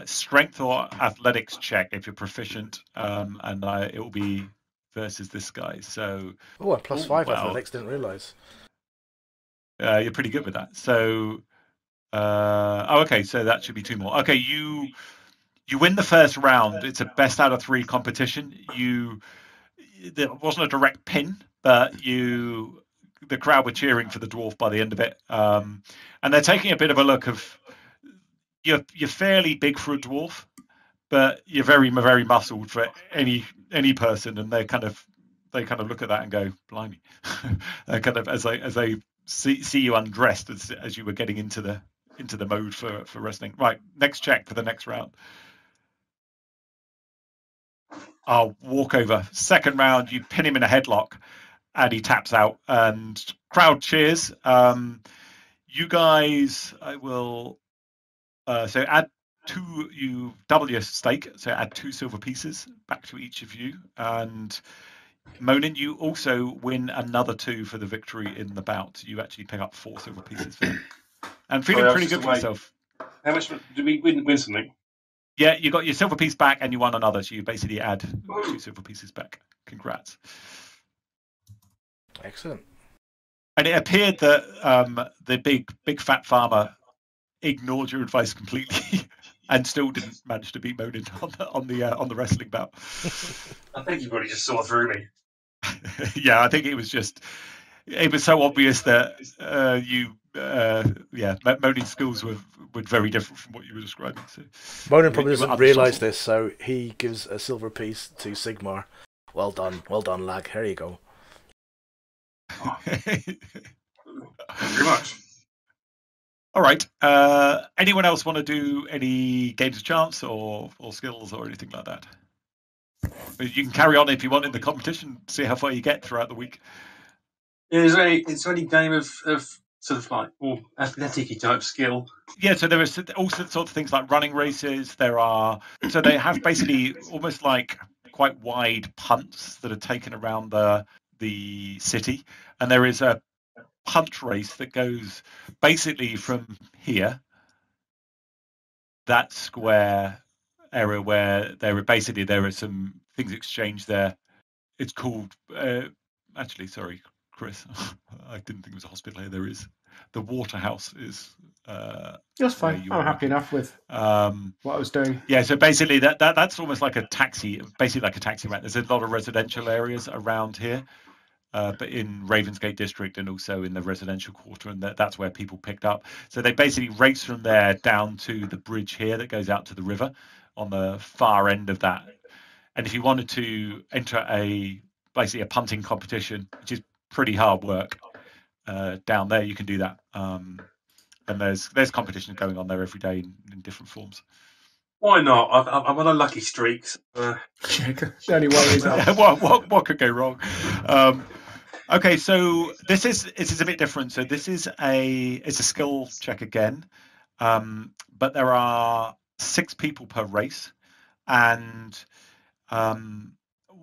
strength or athletics check if you're proficient, and it will be versus this guy. So a +5 athletics. Didn't realise. You're pretty good with that. So okay, so that should be 2 more. Okay, you win the first round. It's a best out of 3 competition. There wasn't a direct pin, but the crowd were cheering for the dwarf by the end of it, and they're taking a bit of a look of you're fairly big for a dwarf, but you're very, very muscled for any person, and they kind of look at that and go, blimey, kind of as they see you undressed as you were getting into the mode for wrestling. Right, next check for the next round. I'll walk over. Second round, you pin him in a headlock, and he taps out, and crowd cheers. You guys, I will. So add 2. You double your stake. So add 2 silver pieces back to each of you, and Monin, you also win another 2 for the victory in the bout. You actually pick up 4 silver pieces for them. And feeling pretty good for yourself. How much did we win something? Yeah, you got your silver piece back and you won another, so you basically add 2 silver pieces back. Congrats. Excellent. And it appeared that the big fat farmer ignored your advice completely and still didn't manage to beat Monin on the wrestling bout. I think you probably just saw through me. Yeah, I think it was so obvious that Monin's skills were very different from what you were describing. So Monin probably doesn't realise this, so he gives a silver piece to Sigmarr. Well done, lag. Here you go. Very much. All right. Anyone else want to do any games of chance or skills or anything like that? You can carry on if you want in the competition. See how far you get throughout the week. Is there any game of sort of like more athletic type skill? Yeah, so there are all sorts of things like running races. They have basically almost like quite wide punts that are taken around the city, and there is a punt race that goes basically from here, that square area where there are some things exchanged there. It's called actually, sorry, Chris, I didn't think it was a hospital here. There is the Waterhouse is. That's fine. I'm happy enough with what I was doing. Yeah, so basically that's almost like a taxi, basically like a taxi rank. There's a lot of residential areas around here, but in Ravensgate district and also in the residential quarter, and that's where people picked up. So they basically race from there down to the bridge here that goes out to the river on the far end of that. And if you wanted to enter basically a punting competition, which is pretty hard work, down there, you can do that. And there's competitions going on there every day in different forms. Why not? I'm on a lucky streak. The only worry is what could go wrong? Okay, so this is a bit different. So this is it's a skill check again, but there are 6 people per race, and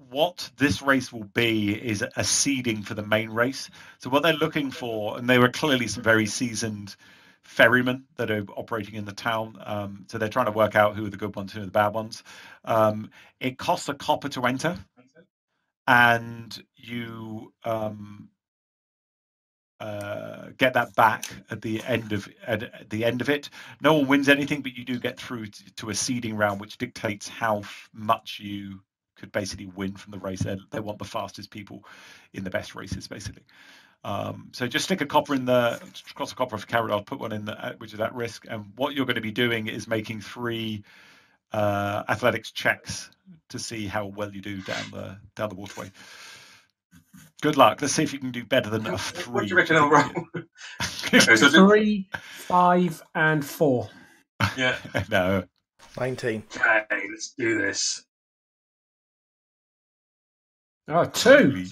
what this race will be is a seeding for the main race. So what they're looking for, and they were clearly some very seasoned ferrymen that are operating in the town. So they're trying to work out who are the good ones, who are the bad ones. It costs a copper to enter, and you get that back at the end of it. No one wins anything, but you do get through to a seeding round, which dictates how much you could basically win from the race. They want the fastest people in the best races, basically. So just stick a copper cross a copper for carrot. I'll put one in which is at risk. And what you're going to be doing is making 3 athletics checks to see how well you do down the waterway. Good luck. Let's see if you can do better than a 3. What do you reckon I'll roll? 3, 5, and 4. Yeah. No. 19. Okay, let's do this. Oh, 2.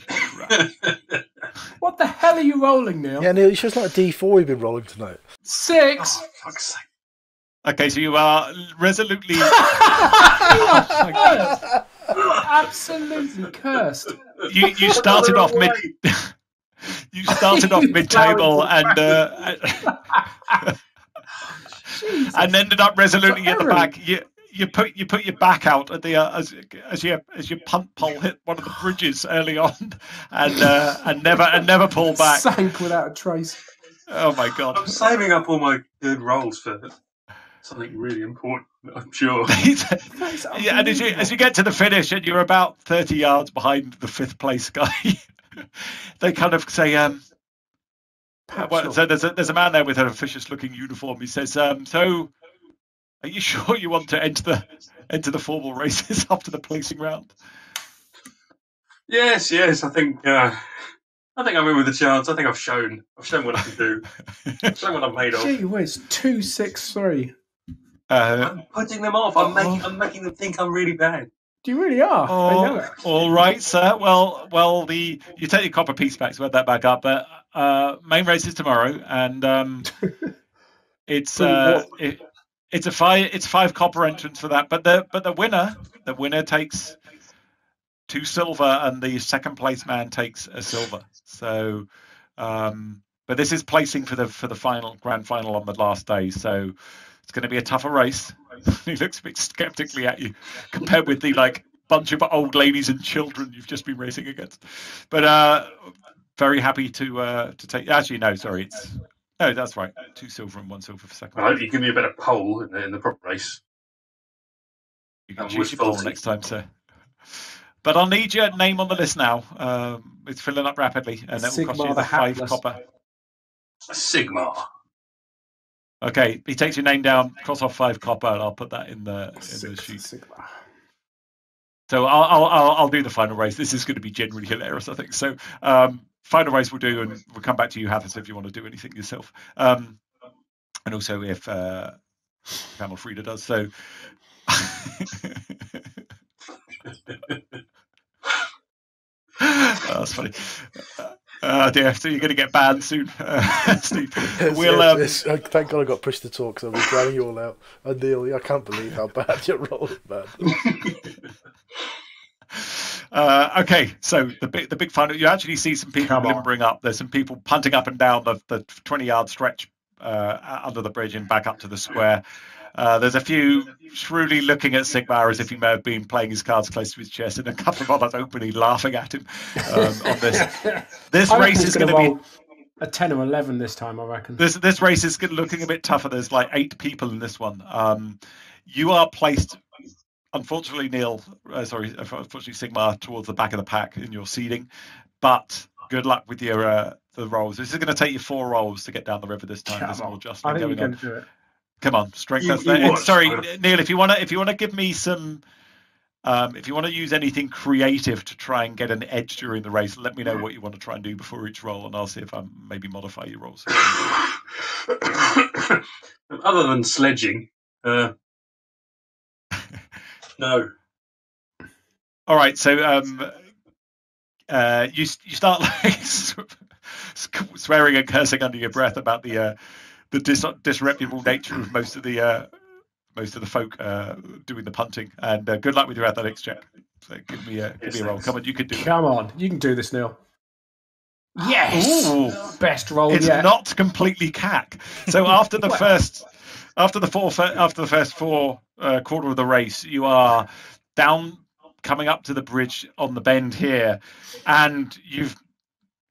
What the hell are you rolling, Neil? Yeah, Neil, it's just like a D4 we've been rolling tonight. 6. Oh, fuck's sake. Okay, so you are resolutely absolutely cursed. You started off mid. You started off mid-table, and and ended up resolutely at the back. You put your back out at the as your punt pole hit one of the bridges early on, and never pulled back. Sank without a trace. Oh my God! I'm saving up all my good rolls for something really important, I'm sure. Yeah, and as you get to the finish and you're about 30 yards behind the 5th place guy, they kind of say, so there's a man there with an officious looking uniform. He says, so are you sure you want to enter the formal races after the placing round? Yes, I think I'm in with a chance. I think I've shown what I can do. I've shown what I'm made of. Gee whiz, 2-6-3. I'm putting them off. I'm making them think I'm really bad. You really are. They know it. All right, sir. Well, you take your copper piece back, so add that back up. But main race is tomorrow, and it's a 5 copper entrance for that. But the winner takes 2 silver, and the second place man takes a silver. So, but this is placing for the grand final on the last day. So it's going to be a tougher race. He looks a bit skeptically at you compared with the bunch of old ladies and children you've just been racing against. But very happy to take. Actually, no, sorry, that's right. 2 silver and 1 silver for second. I hope you give me a better pole in the proper race. You can choose your pole next time, sir. But I'll need your name on the list now. It's filling up rapidly, and it will cost you the 5 copper. Sigmarr. Okay, he takes your name down, cross off 5 copper, and I'll put that in the sheet. Sigmarr. So I'll do the final race. This is going to be genuinely hilarious, I think. So final race we'll do, and we'll come back to you, Hathus, if you want to do anything yourself. And also if Camel Frida does. So. That's funny. Dear, so you're going to get banned soon, Steve. Thank God I got pushed to talk because I've been drowning you all out. I can't believe how bad your role is, man. Okay, so the big final. You actually see some people limbering up. There's some people punting up and down the 20-yard stretch under the bridge and back up to the square. There's a few shrewdly looking at Sigmarr as if he may have been playing his cards close to his chest, and a couple of others openly laughing at him on this. This race is going to be a 10 or 11 this time, I reckon. This race is looking a bit tougher. There's 8 people in this one. You are placed, unfortunately, unfortunately, Sigmarr, towards the back of the pack in your seeding, but good luck with your the rolls. This is going to take you 4 rolls to get down the river this time. There's more adjustment going on. Do it. Come on, strength. Sorry, Neil. If you want to give me some, if you want to use anything creative to try and get an edge during the race, let me know what you want to try and do before each roll, and I'll see if I maybe modify your rolls. Other than sledging, no. All right, so you start swearing and cursing under your breath about the disreputable nature of most of the folk doing the punting, and good luck with your athletics check. So give me a roll. Come on, you can do it. Come on, you can do this, Neil. Yes, ooh, best roll it's yet. Not completely cack. So after the first 4 quarter of the race, you are down, coming up to the bridge on the bend here, and you've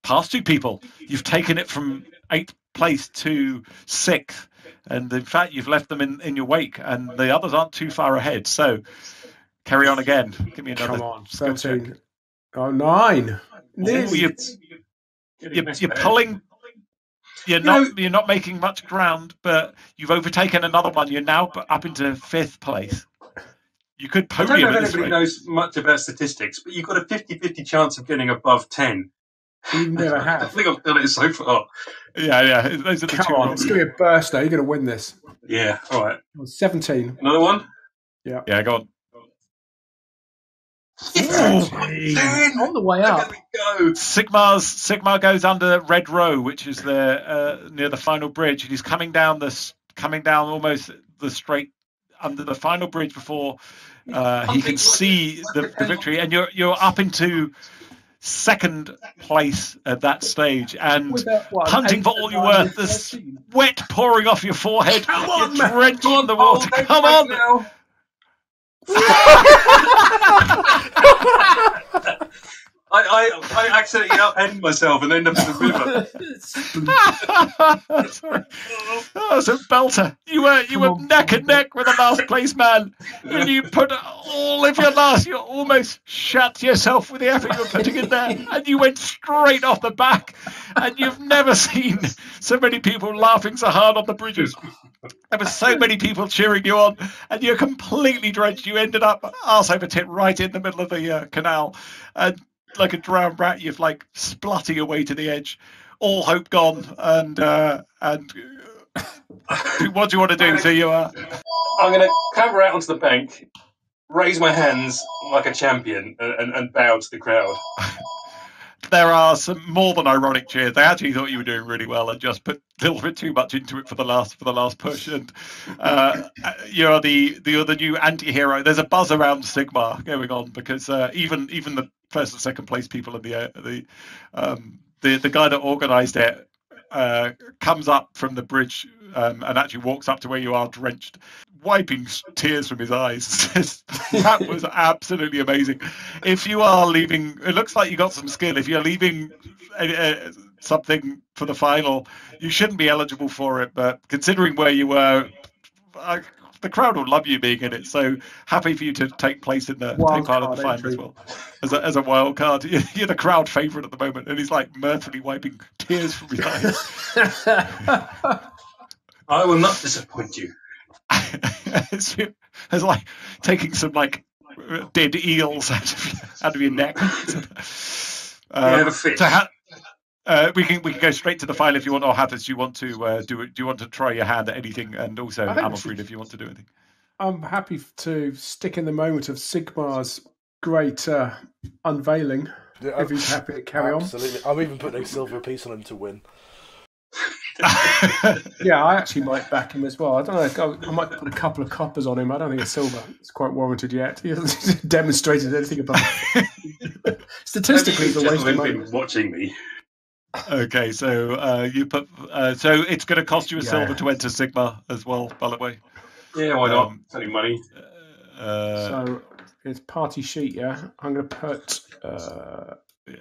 passed 2 people. You've taken it from 8th place to 6th, and in fact you've left them in your wake, and the others aren't too far ahead. So carry on again. Give me another. Come on, 13. Oh, 9. You're pulling. You're not making much ground, but you've overtaken another one. You're now up into 5th place. You could podium. I don't know if anybody knows much about statistics, but you've got a 50-50 chance of getting above 10. You never have. I think I've done it so far. Yeah. Those are the 2 rolls. It's going to be a burst though. You're going to win this. Yeah, all right. 17. Another one? Yeah, go on. 13. On the way up. Go. Sigmarr goes under Red Row, which is near the final bridge, and he's coming down almost the straight under the final bridge before he can see the victory. And you're up into second place at that stage, and With that, what, hunting for all you're worth. The 13? sweat pouring off your forehead. Come on, You're man. drenched Come on, in the Paul, water. don't Come break on. now. I accidentally upended myself and ended up in the river. Sorry. That was a belter. You were neck and neck with the last place man, and you put all of your last. You almost shut yourself with the effort you were putting in there, and you went straight off the back. And you've never seen so many people laughing so hard on the bridges. There were so many people cheering you on, and you're completely drenched. You ended up arse over tit right in the middle of the canal, and like a drowned rat, you've like splutting your way to the edge, all hope gone. And what do you want to do? So you are. I'm going to clamber out onto the bank, raise my hands like a champion, and bow to the crowd. There are some more than ironic cheers. They actually thought you were doing really well and just put a little bit too much into it for the last push. And you're the new anti-hero. There's a buzz around Sigmarr going on because even the first and second place people in the guy that organised it comes up from the bridge and actually walks up to where you are, drenched, wiping tears from his eyes. That was absolutely amazing. If you are leaving, it looks like you got some skill. If you're leaving something for the final, you shouldn't be eligible for it. But considering where you were, the crowd will love you being in it. So happy for you to take part in the final as well. As a wild card, you're the crowd favourite at the moment, and he's like mirthfully wiping tears from his eyes. I will not disappoint you. It's like taking some like dead eels out of your neck. The fish. We can go straight to the final if you want, or Hathus, do you want to do you want to try your hand at anything, and also Amalfrid if you want to do anything? I'm happy to stick in the moment of Sigmar's great unveiling. Yeah, if he's happy to carry on. Absolutely. I'm even putting a silver piece on him to win. Yeah, I actually might back him as well. I don't know. I might put a couple of coppers on him. I don't think a silver is quite warranted yet. He hasn't demonstrated anything about it. Statistically, it's a waste of money. Been watching me. Okay, so you put so it's going to cost you a silver to enter Sigmarr as well, by the way. Yeah, why not? It's only money. So it's party sheet. Yeah, I'm going to put. So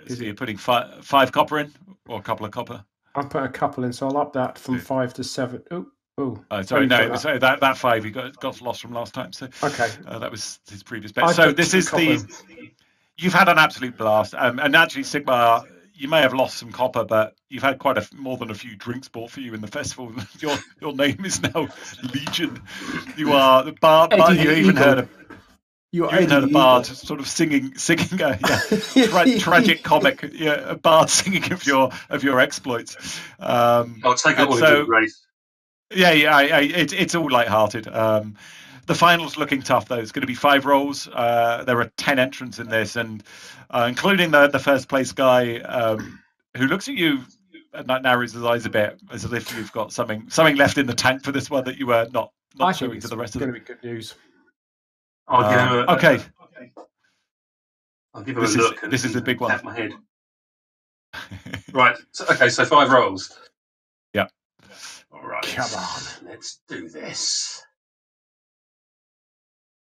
you're putting five copper in, or a couple of copper. I'll put a couple in, so I'll up that from 5 to 7. Sorry, no, sorry, that 5 you got lost from last time. So okay, that was his previous bet. So this is you've had an absolute blast, and actually Sigmarr, you may have lost some copper, but you've had quite more than a few drinks bought for you in the festival. Your name is now Legion. You are the bard. You even heard a bard sort of singing a tragic comic, a bard singing of your exploits. I'll take it all into grace. Yeah, it's all light-hearted. The final's looking tough, though. It's going to be 5 rolls. There are 10 entrants in this, and including the first place guy who looks at you and narrows his eyes a bit, as if you've got something left in the tank for this one that you were not showing to the rest of them. It's going to be good news. I'll give him okay. I'll give him a look. This is the big one. Tap my head. Right. So 5 rolls. Yeah. All right. Come on. Let's do this.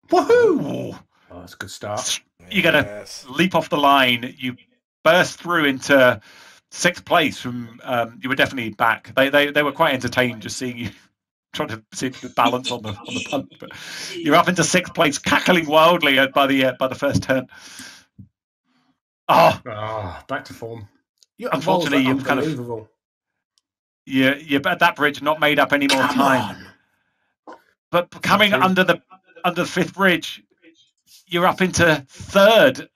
Woohoo! Oh, that's a good start. You're going to leap off the line. You burst through into 6th place from. You were definitely back. They were quite entertained just seeing you. Trying to see if you could balance on the punt, but you're up into 6th place, cackling wildly by the first turn. Back to form. Unfortunately, you've kind of you're at that bridge, not made up any more time. But coming under the 5th bridge, you're up into 3rd.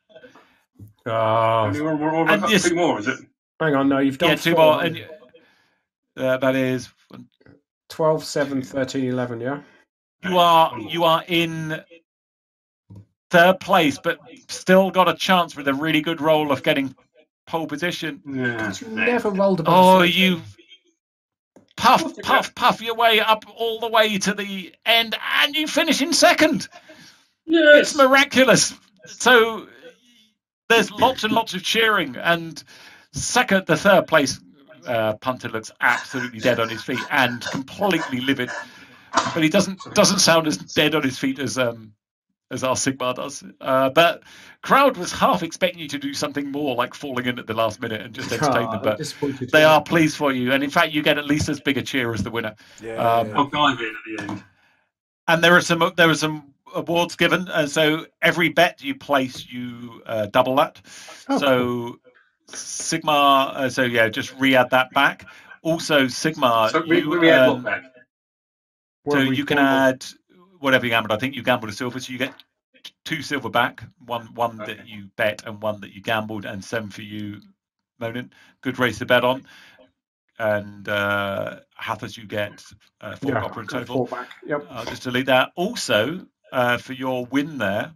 And 2 more, is it? Hang on, no, you've done 2 more, and that is 12, 7, 13, 11, yeah? You are in 3rd place, but still got a chance with a really good roll of getting pole position. Yeah. You never rolled above. You puff your way up all the way to the end, and you finish in 2nd. Yes. It's miraculous. So there's lots and lots of cheering, and the third place punter looks absolutely dead on his feet and completely livid, but he doesn't sound as dead on his feet as our Sigmarr does. But crowd was half expecting you to do something more, like falling in at the last minute and just entertain them. But they are pleased for you, and in fact, you get at least as big a cheer as the winner. I'll dive in at the end. And there are some awards given, and so every bet you place, you double that. Cool. Sigmarr, just re-add that back. Also, Sigmarr, so we add what back? So you can add whatever you gambled. I think you gambled a silver, so you get 2 silver back. One that you bet and one that you gambled, and 7 for you, Monin. Good race to bet on. And Hathus, you get 4 copper in total. 4 back. Yep. I'll just delete that. Also, for your win there,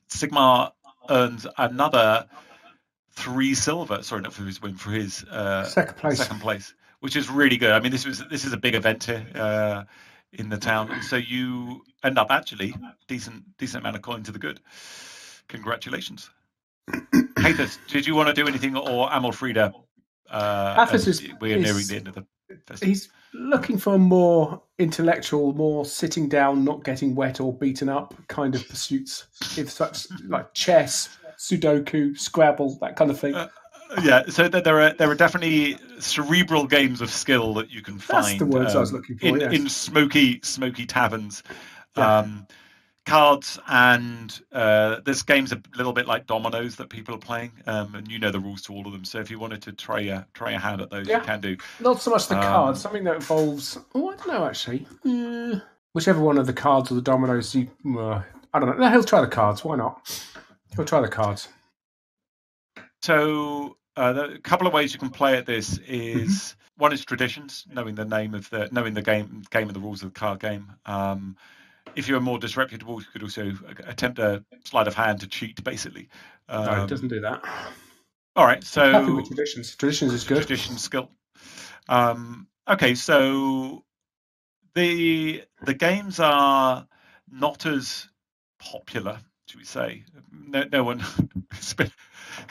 Sigmarr earns another 3 silver. Sorry, not for his win, for his second place, which is really good. I mean, this is a big event here in the town, so you end up actually decent amount of coin to the good. Congratulations. Hathus, did you want to do anything, or Amalfrida? We're nearing the end of the festival. He's looking for more intellectual, more sitting down, not getting wet or beaten up kind of pursuits. If such like chess, Sudoku, Scrabble, that kind of thing. So there are definitely cerebral games of skill that you can find. That's the words I was looking for. In smoky taverns. Yeah. Cards, and there's games a little bit like dominoes that people are playing, and you know the rules to all of them. So if you wanted to try your hand at those, you can do. Not so much the cards, something that involves. Oh, I don't know actually. Whichever one of the cards or the dominoes you. I don't know. No, he'll try the cards. Why not? He'll try the cards. So a couple of ways you can play at this is one is traditions, knowing the game and the rules of the card game. If you're more disreputable, you could also attempt a sleight of hand to cheat, basically. No, it doesn't do that. All right, so happy with traditions. Traditions is good. Tradition skill. Okay, so the games are not as popular, should we say? No one.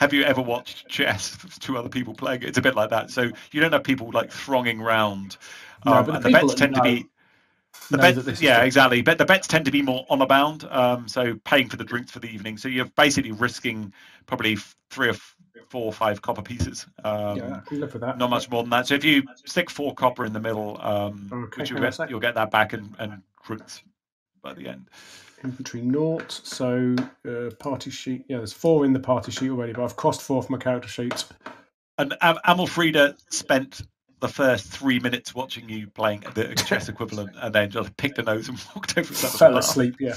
Have you ever watched chess? 2 other people playing it. It's a bit like that. So you don't have people like thronging round. But the bets tend to be. Exactly. But the bets tend to be more honor bound. So paying for the drinks for the evening. So you're basically risking probably 3 or 4 or 5 copper pieces. I can live with that. Not much more than that. So if you stick 4 copper in the middle, which you'll get that back and drinks by the end. Inventory 0. So party sheet. Yeah, there's 4 in the party sheet already, but I've crossed 4 from my character sheet. And Amalfrida spent the first 3 minutes watching you playing the chess equivalent, and then just picked a nose and walked over. Fell asleep. Yeah.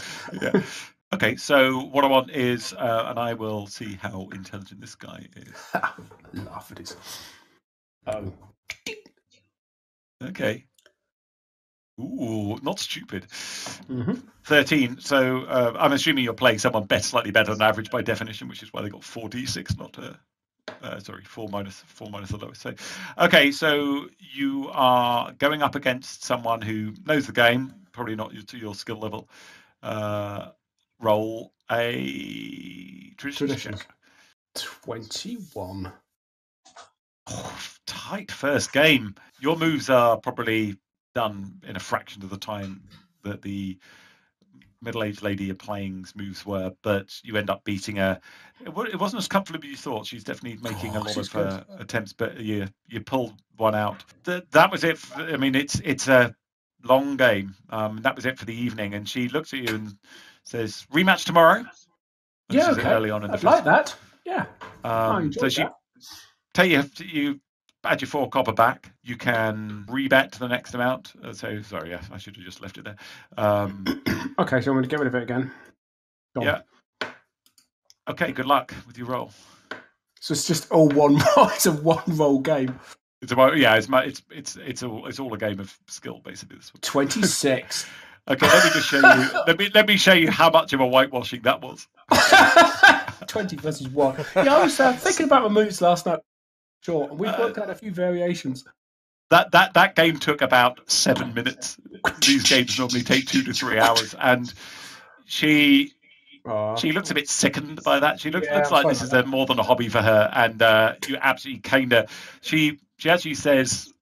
Okay, so what I want is, and I will see how intelligent this guy is. Laugh at it. Oh. Okay. Ooh, not stupid. 13. So I'm assuming you're playing someone slightly better than average by definition, which is why they got 4d6, not 4 minus the lowest. So, okay, so you are going up against someone who knows the game, probably not to your skill level. Roll a tradition check. 21. Oh, tight first game. Your moves are probably done in a fraction of the time that the middle-aged lady you're playing's moves were, but you end up beating her. It wasn't as comfortable as you thought. She's definitely making a lot of attempts, but you pulled one out. That was it. I mean, it's a long game. That was it for the evening, and she looks at you and says, "Rematch tomorrow." Yeah, okay. Early on in the I'd like that. Yeah. So she tell you add your 4 copper back. You can rebet to the next amount. I should have just left it there. Okay, so I'm going to get rid of it again. Yeah. Okay, good luck with your roll. So it's just all one roll. It's a one roll game. It's all a game of skill, basically. This one. 26. Okay, let me just show you. Let me show you how much of a whitewashing that was. 20 versus 1. Yeah, I was thinking about my moves last night. Sure, and we've worked out a few variations. That game took about 7 minutes. These games normally take 2 to 3 hours, and she She looks a bit sickened by that. She looks Yeah, like this is more than a hobby for her, and you absolutely kind of. She actually says,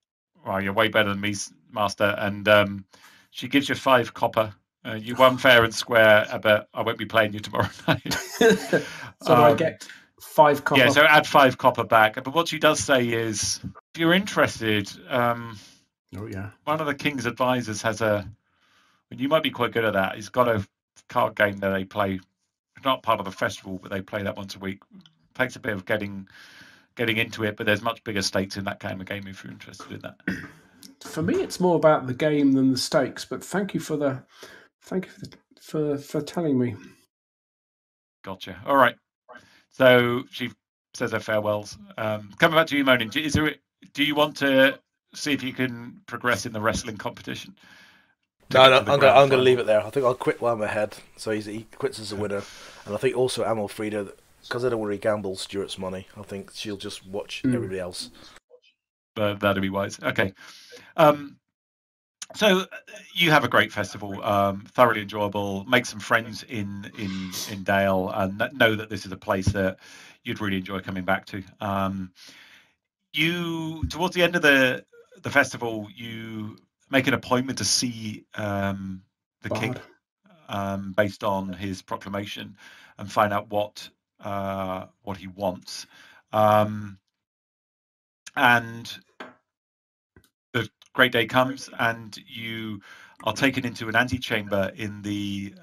"Well, you're way better than me, Master," and she gives you 5 copper. You won fair and square, but I won't be playing you tomorrow night. So do I get 5 copper? Yeah, so add 5 copper back. But what she does say is, if you're interested, one of the king's advisors has and you might be quite good at that. He's got a card game that they play. It's not part of the festival, but they play that once a week. It takes a bit of getting into it, but there's much bigger stakes in that kind of game if you're interested in that. For me, it's more about the game than the stakes. But thank you for telling me. Gotcha. All right. So she says her farewells. Coming back to you, Monin. Do you want to see if you can progress in the wrestling competition? No, I'm going to leave it there. I think I'll quit while I'm ahead. So he quits as a winner. And I think also Amalfrida, because I don't really gamble Stuart's money, I think she'll just watch everybody else. That'd be wise. Okay. So you have a great festival, thoroughly enjoyable. Make some friends in Dale, and know that this is a place that you'd really enjoy coming back to. You towards the end of the festival, you make an appointment to see the king, based on his proclamation, and find out what he wants. And the great day comes, and you are taken into an antechamber in the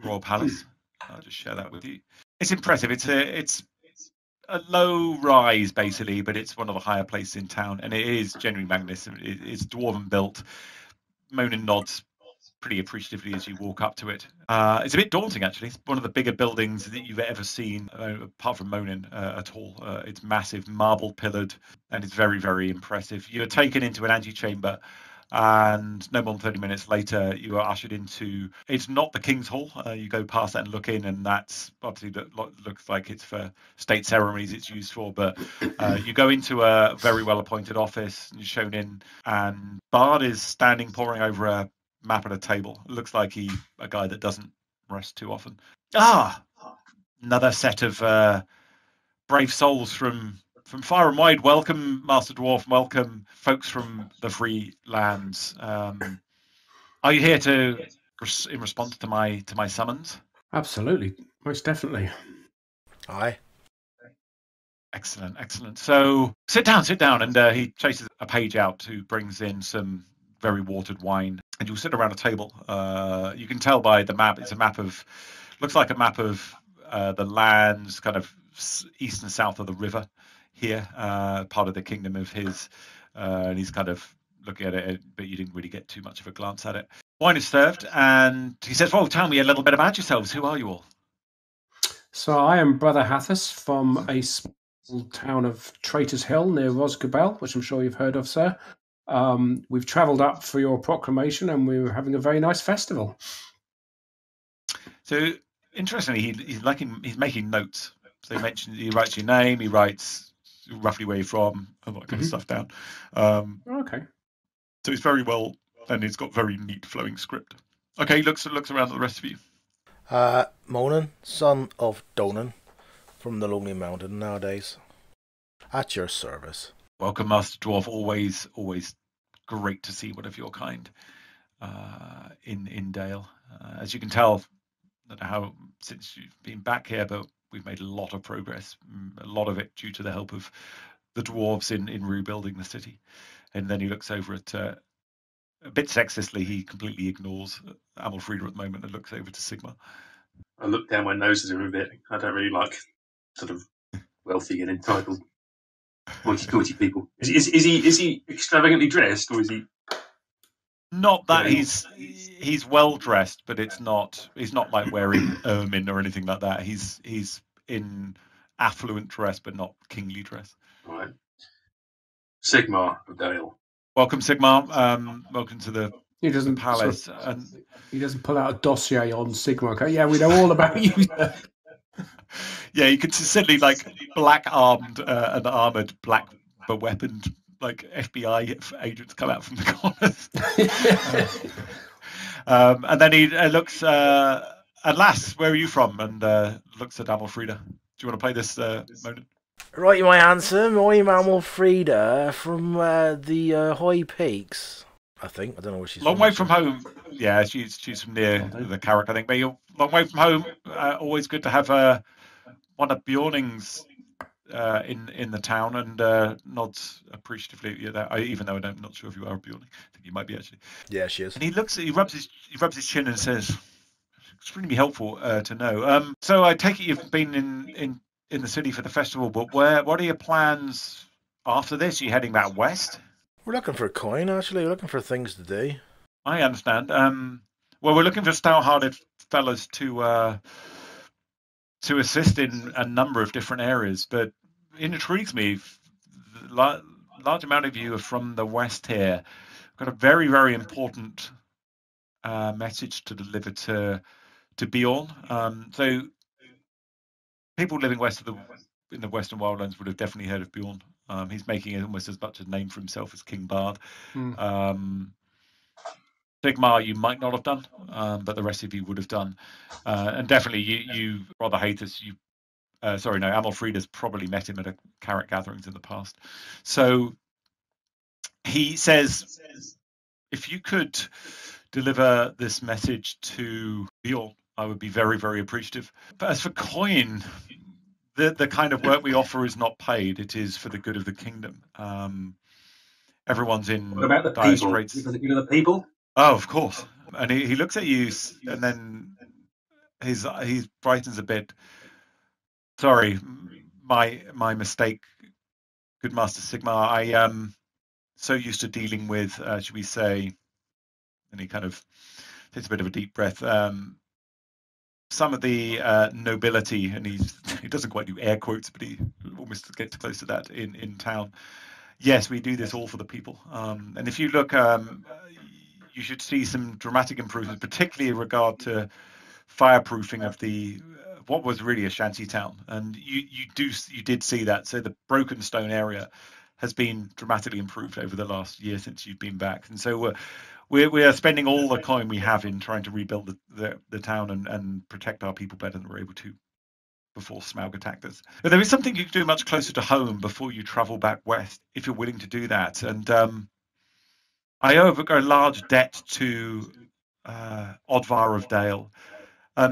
royal palace. I'll just share that with you. It's impressive. It's a low rise, basically, but it's one of the higher places in town, and it is genuinely magnificent. It's dwarven built. Monin nods pretty appreciatively as you walk up to it. It's a bit daunting, actually. It's one of the bigger buildings that you've ever seen, apart from Monin at all. It's massive, marble pillared, and it's very, very impressive. You're taken into an antechamber, and no more than 30 minutes later, you are ushered into. It's not the King's Hall. You go past that and look in, and that's obviously looks like it's for state ceremonies. It's used for, but you go into a very well appointed office, and you're shown in, and Bard is standing poring over a map at a table. It looks like a guy that doesn't rest too often. Another set of brave souls from far and wide. Welcome, Master Dwarf. Welcome, folks from the free lands. Are you here in response to my summons? Absolutely, most definitely. Aye. Excellent. So sit down, and he chases a page out who brings in some very watered wine, and you'll sit around a table. You can tell by the map. It's a map looks like a map of the lands, kind of east and south of the river here, part of the kingdom of his, and he's kind of looking at it, but you didn't really get too much of a glance at it. Wine is served, and he says, well, tell me a little bit about yourselves. Who are you all? So I am Brother Hathus from a small town of Traitor's Hill near Rosgobel, which I'm sure you've heard of, sir. We've travelled up for your proclamation, and we were having a very nice festival. So, interestingly, he's making notes. So he writes your name, he writes roughly where you're from, and that kind of stuff down. Okay. So he's very well, and he's got very neat flowing script. Okay, he looks around at the rest of you. Monin, son of Donan, from the Lonely Mountain nowadays. At your service. Welcome, Master Dwarf. Always great to see one of your kind in Dale. As you can tell, I don't know how since you've been back here, but we've made a lot of progress. A lot of it due to the help of the dwarves in rebuilding the city. And then he looks over at a bit sexistly. He completely ignores Amalfrida at the moment and looks over to Sigmarr. I look down my nose at him a bit. I don't really like sort of wealthy and entitled hoity-toity people. Is he extravagantly dressed, or is he? Not that he's well dressed, but he's not like wearing ermine or anything like that. He's in affluent dress, but not kingly dress. All right. Sigmarr of Dale. Welcome, Sigmarr. Welcome to the palace. He doesn't pull out a dossier on Sigmarr. Okay? Yeah, we know all about you. Yeah, you can see like black armed and armored, black but weaponed, like FBI agents come out from the corners. And then he looks Lass, where are you from? And looks at Amalfrida. Do you want to play this, Monin? Right, my handsome. I'm Amalfrida from the High Peaks. I think. I don't know where she's Long from. way from home. Yeah, she's from near the Carrick, I think. But you're long way from home. Always good to have one of Bjorning's in the town, and nods appreciatively at that. Even though I'm not sure if you are a Bjorning. I think you might be actually. Yeah, she is. And he rubs his chin and says, "Extremely helpful to know." So I take it you've been in the city for the festival, but what are your plans after this? Are you heading back west? We're looking for a coin, actually. We're looking for things to do. I understand. Well, we're looking for stout-hearted fellas to assist in a number of different areas, but it intrigues me. Large amount of you are from the west here. Got a very, very important message to deliver to Bjorn. So people living in the Western Wildlands would have definitely heard of Bjorn. He's making almost as much a name for himself as King Bard. Sigmarr, you might not have done, but the rest of you would have done. And definitely, you rather Hathus, Amalfrida's probably met him at Carrick gatherings in the past. So he says, if you could deliver this message to Bjorn, I would be very, very appreciative. But as for coin, the kind of work we offer is not paid. It is for the good of the kingdom. Everyone's in What about the dire people? straits. For the good of the people? Oh, of course. And he looks at you, and then he brightens a bit. Sorry, my mistake, good Master Sigmarr. I am so used to dealing with, should we say, and he kind of takes a bit of a deep breath. Some of the nobility, and he doesn't quite do air quotes, but he almost gets close to that in town. Yes, we do this all for the people. And if you look, you should see some dramatic improvements, particularly in regard to fireproofing of what was really a shanty town. And you did see that. So the broken stone area has been dramatically improved over the last year since you've been back. And so we are spending all the coin we have in trying to rebuild the town and protect our people better than we're able to before Smaug attacked us. But there is something you can do much closer to home before you travel back west, if you're willing to do that. And I owe a large debt to Odvarr of Dale.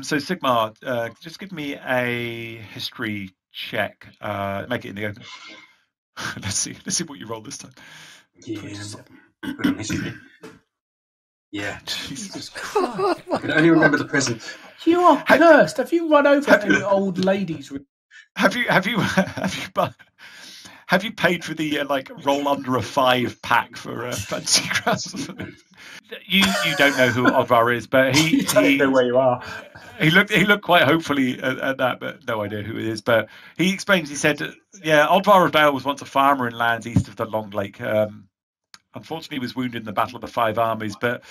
So Sigmarr, just give me a history check. Make it in the open. Let's see what you roll this time. Yeah, good on history. Yeah. Jesus Christ. I can only remember the present. You are cursed. Have you run over any old ladies? Have you paid for the roll under a 5 pack for fancy crowns? You don't know who Odvarr is, but he don't know where you are. He looked quite hopefully at that, but no idea who it is. But he explains. He said, "Yeah, Odvarr of Dale was once a farmer in lands east of the Long Lake. Unfortunately, he was wounded in the Battle of the Five Armies, but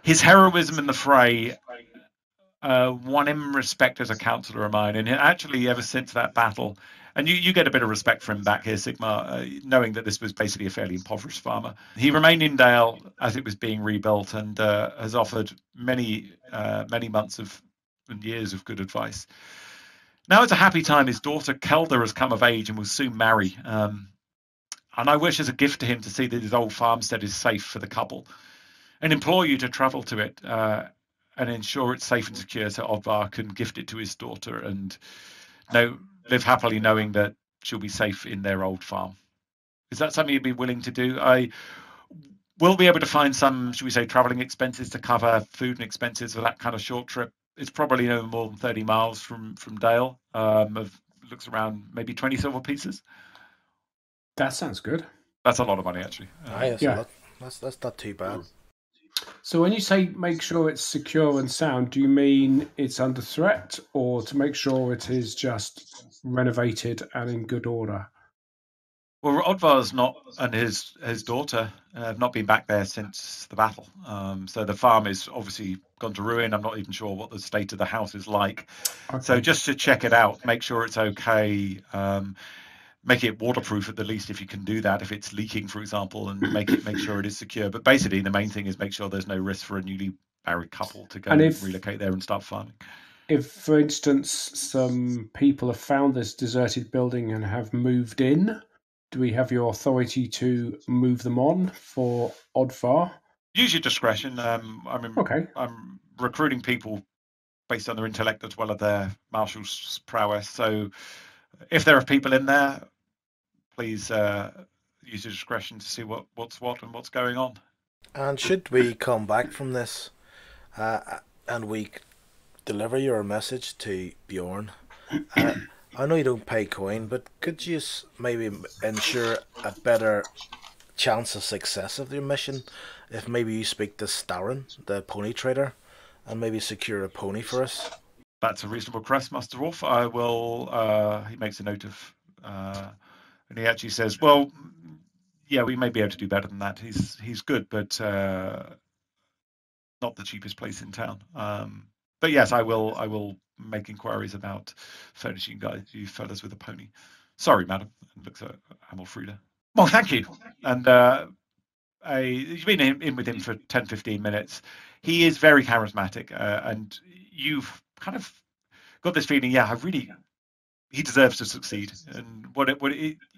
his heroism in the fray won him respect as a councillor of mine. And actually, ever since that battle, and you get a bit of respect for him back here, Sigmarr, knowing that this was basically a fairly impoverished farmer. He remained in Dale as it was being rebuilt and has offered many months and years of good advice. Now it's a happy time. His daughter Kelda has come of age and will soon marry. And I wish as a gift to him to see that his old farmstead is safe for the couple, and implore you to travel to it and ensure it's safe and secure so Odvarr can gift it to his daughter and live happily knowing that she'll be safe in their old farm. Is that something you'd be willing to do? I will be able to find some, should we say, travelling expenses to cover food and expenses for that kind of short trip. It's probably no more than 30 miles from Dale. Looks around maybe 20 silver pieces. That sounds good. That's a lot of money, actually. That's not too bad. So when you say make sure it's secure and sound, do you mean it's under threat, or to make sure it is just renovated and in good order? Well, Odvar's not, and his daughter have not been back there since the battle. So the farm is obviously gone to ruin. I'm not even sure what the state of the house is like. Okay. So just to check it out, make sure it's okay. Make it waterproof at the least if you can do that. If it's leaking, for example, and make sure it is secure. But basically, the main thing is make sure there's no risk for a newly married couple to go and relocate there and start farming. if, for instance, some people have found this deserted building and have moved in, do we have your authority to move them on for Odvarr? Use your discretion. Okay. I'm recruiting people based on their intellect as well as their marshal's prowess. So if there are people in there, please use your discretion to see what's what and what's going on. And should we come back from this and we deliver your message to Bjorn, I know you don't pay coin, but could you maybe ensure a better chance of success of your mission if maybe you speak to Starren, the pony trader, and maybe secure a pony for us? That's a reasonable request, Master Wolf. I will. He makes a note of, and he actually says, "Well, yeah, we may be able to do better than that. He's good, but not the cheapest place in town. But yes, I will make inquiries about furnishing you fellas with a pony. Sorry, madam." And looks at Amalfrida. Well, thank you. And you've been in with him for 10, 15 minutes. He is very charismatic, and you've kind of got this feeling, yeah, he deserves to succeed. And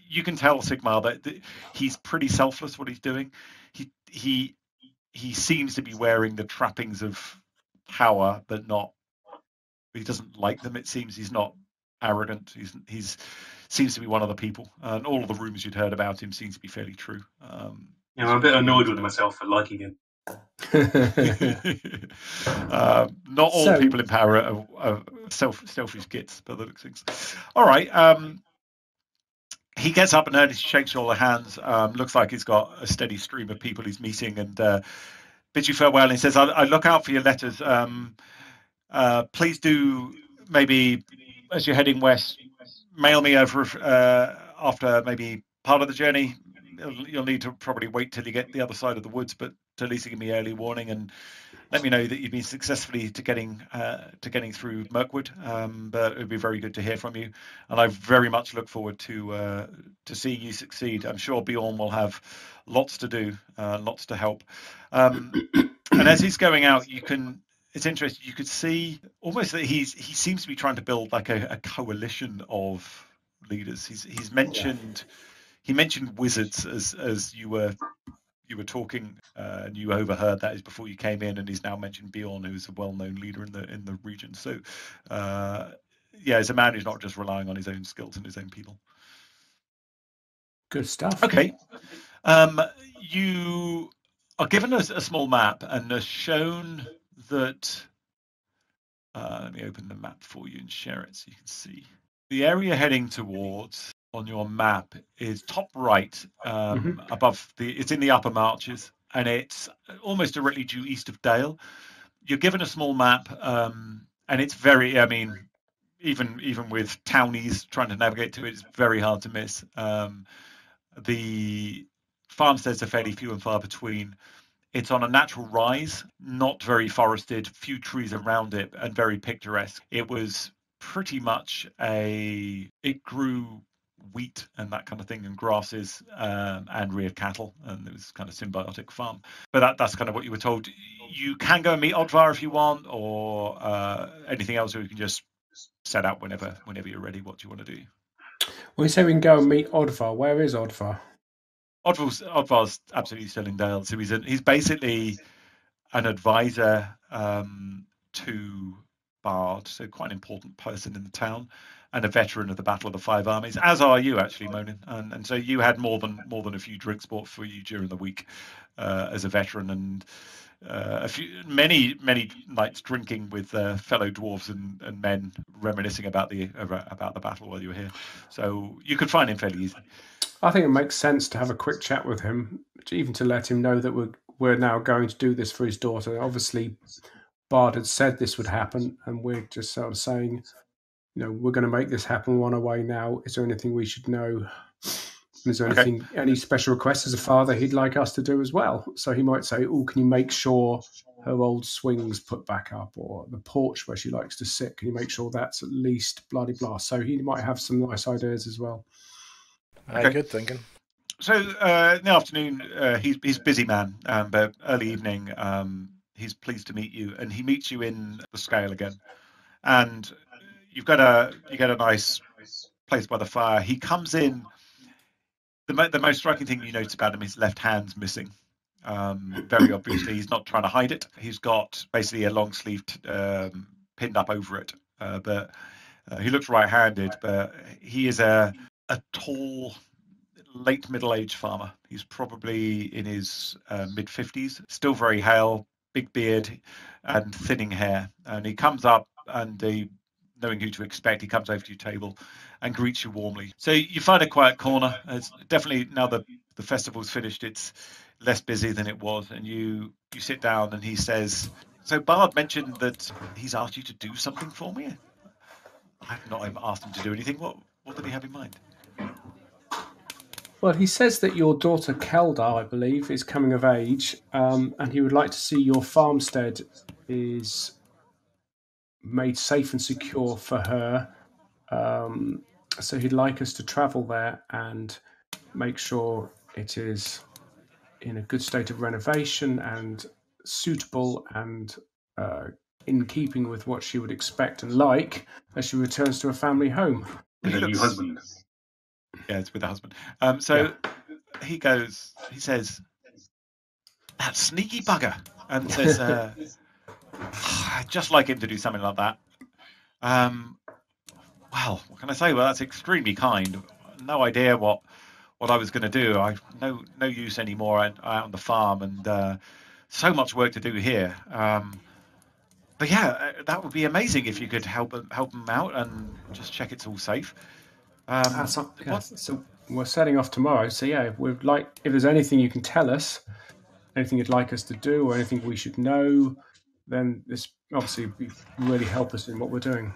you can tell Sigmarr that he's pretty selfless what he's doing. He seems to be wearing the trappings of power, but he doesn't like them. It seems he's not arrogant. He's seems to be one of the people, and all of the rumors you'd heard about him seems to be fairly true. I'm a bit annoyed with myself for liking him. Not all people in power are selfish gits, by the looks of things. All right. He gets up and early, shakes all the hands. Looks like he's got a steady stream of people he's meeting, and bids you farewell. And he says, "I look out for your letters. Please do, maybe as you're heading west, mail me over after maybe part of the journey. You'll need to probably wait till you get the other side of the woods, but at least give me early warning and let me know that you've been successfully to getting through Mirkwood. But it would be very good to hear from you, and I very much look forward to seeing you succeed. I'm sure Bjorn will have lots to do, lots to help." And as he's going out, it's interesting. You could see almost that he seems to be trying to build like a coalition of leaders. He's mentioned. Yeah. He mentioned wizards as you were talking, and you overheard that before you came in, and he's now mentioned Bjorn, who's a well-known leader in the region. So, as a man who's not just relying on his own skills and his own people. Good stuff. Okay, you are given a small map and are shown that. Let me open the map for you and share it so you can see the area heading towards. On your map is top right, above it's in the upper marches, and it's almost directly due east of Dale. You're given a small map, and it's very, even with townies trying to navigate to it, it's very hard to miss. The farmsteads are fairly few and far between. It's on a natural rise, not very forested, few trees around it, and very picturesque. It was pretty much it grew wheat and that kind of thing, and grasses, and reared cattle, and it was kind of symbiotic farm. But that's kind of what you were told. You can go and meet Odvarr if you want, or anything else, or you can just set out whenever you're ready. What do you want to do? When you say we can go and meet Odvarr, where is Odvarr? Odvar's absolutely still in Dale. So he's basically an advisor to Bard, so quite an important person in the town, and a veteran of the Battle of the Five Armies, as are you actually, Monin. And so you had more than a few drinks bought for you during the week as a veteran, and many nights drinking with fellow dwarves and men, reminiscing about the battle while you were here. So you could find him fairly easily. I think it makes sense to have a quick chat with him, even to let him know that we're now going to do this for his daughter. Obviously, Bard had said this would happen, and we're just sort of saying, we're going to make this happen. We're on our way now. Is there anything we should know? Is there any special requests as a father he'd like us to do as well? So he might say, "Oh, can you make sure her old swing's put back up, or the porch where she likes to sit? Can you make sure that's at least blah blah?" So he might have some nice ideas as well. Okay. Good thinking. So in the afternoon, he's busy man, but early evening, he's pleased to meet you, and he meets you in the scale again. and you get a nice place by the fire. He comes in. The most striking thing you notice about him is his left hand's missing. Very obviously, he's not trying to hide it. He's got basically a long sleeve pinned up over it, but he looks right-handed. But he is a tall, late middle-aged farmer. He's probably in his mid-50s, still very hale, big beard, and thinning hair. And he comes up and knowing who to expect, he comes over to your table and greets you warmly. So you find a quiet corner. It's definitely, now the festival's finished, it's less busy than it was. And you sit down and he says, so Bard mentioned that he's asked you to do something for me. I've not asked him to do anything. What did he have in mind? Well, he says that your daughter Kelda, I believe, is coming of age, and he would like to see your farmstead is made safe and secure for her. So he'd like us to travel there and make sure it is in a good state of renovation and suitable and in keeping with what she would expect and like as she returns to a family home. With a new husband. Yeah, it's with a husband. He says, that sneaky bugger, and says, I'd just like him to do something like that. Well, what can I say? Well, that's extremely kind. No idea what I was going to do. I've no use anymore out on the farm, and so much work to do here. But yeah, that would be amazing if you could help them out and just check it's all safe. So we're setting off tomorrow. So yeah, we'd like, if there's anything you can tell us, anything you'd like us to do, or anything we should know, then this obviously would really help us in what we're doing.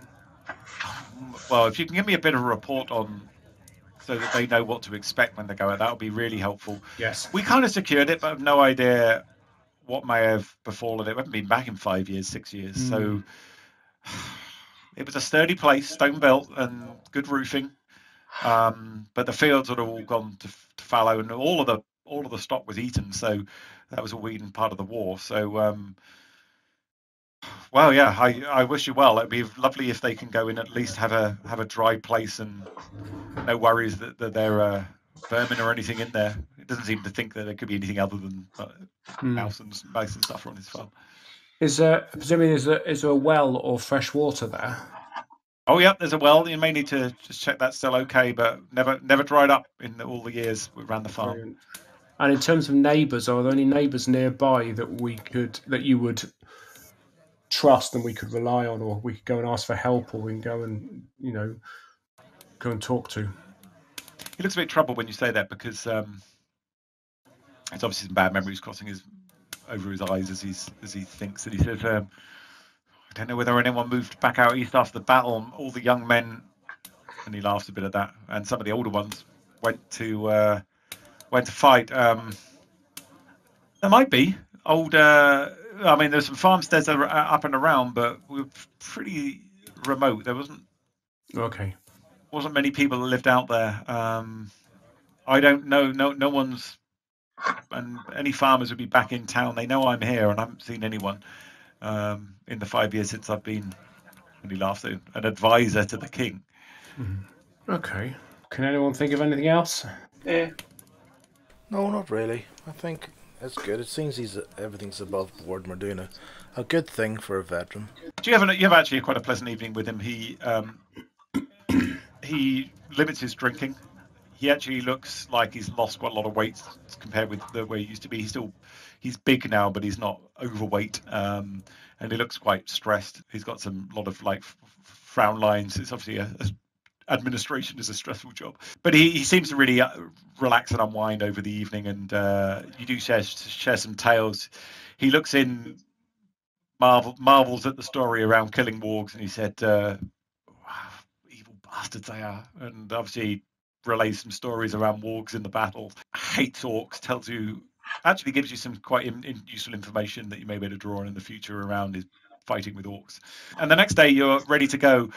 Well, if you can give me a bit of a report on, so that they know what to expect when they go out, that would be really helpful. Yes. We kind of secured it, but have no idea what may have befallen it. We haven't been back in 5 years, 6 years. So it was a sturdy place, stone built and good roofing. But the fields had all gone to fallow, and all of the stock was eaten. So that was all eaten part of the war. So, well, yeah, I wish you well. It'd be lovely if they can go in, at least have a dry place and no worries that there are vermin or anything in there. It doesn't seem to think that there could be anything other than mouse and stuff on his farm. Presumably is there a well or fresh water there? Oh, yeah, there's a well. You may need to just check that's still okay, but never dried up in all the years we ran the farm. Brilliant. And in terms of neighbours, are there any neighbours nearby that you would trust and we could rely on, or we could go and ask for help, or we can go and go and talk to? He looks a bit troubled when you say that, because it's obviously some bad memories crossing over his eyes as he thinks. And he says, I don't know whether anyone moved back out east after the battle. All the young men, and he laughs a bit at that, and some of the older ones went to fight. There might be older. I mean, there's some farmsteads that are up and around, but we were pretty remote. There wasn't many people that lived out there. I don't know. No one's, and any farmers would be back in town. They know I'm here, and I haven't seen anyone in the 5 years since I've been, and he laughs, an advisor to the king. Okay. Can anyone think of anything else? No, not really. I think it's good. It seems everything's above board, and we're doing a good thing for a veteran. You have actually quite a pleasant evening with him. He limits his drinking. He actually looks like he's lost quite a lot of weight compared with the way he used to be. He's big now, but he's not overweight, and he looks quite stressed. He's got a lot of frown lines. It's obviously administration is a stressful job, but he seems to really relax and unwind over the evening. And you do share some tales. He looks in, marvels at the story around killing wargs, and he said, "Wow, evil bastards they are." And obviously relays some stories around wargs in the battle. Hates orcs. Actually gives you some quite useful information that you may be able to draw on in the future around his fighting with orcs. And the next day you're ready to go.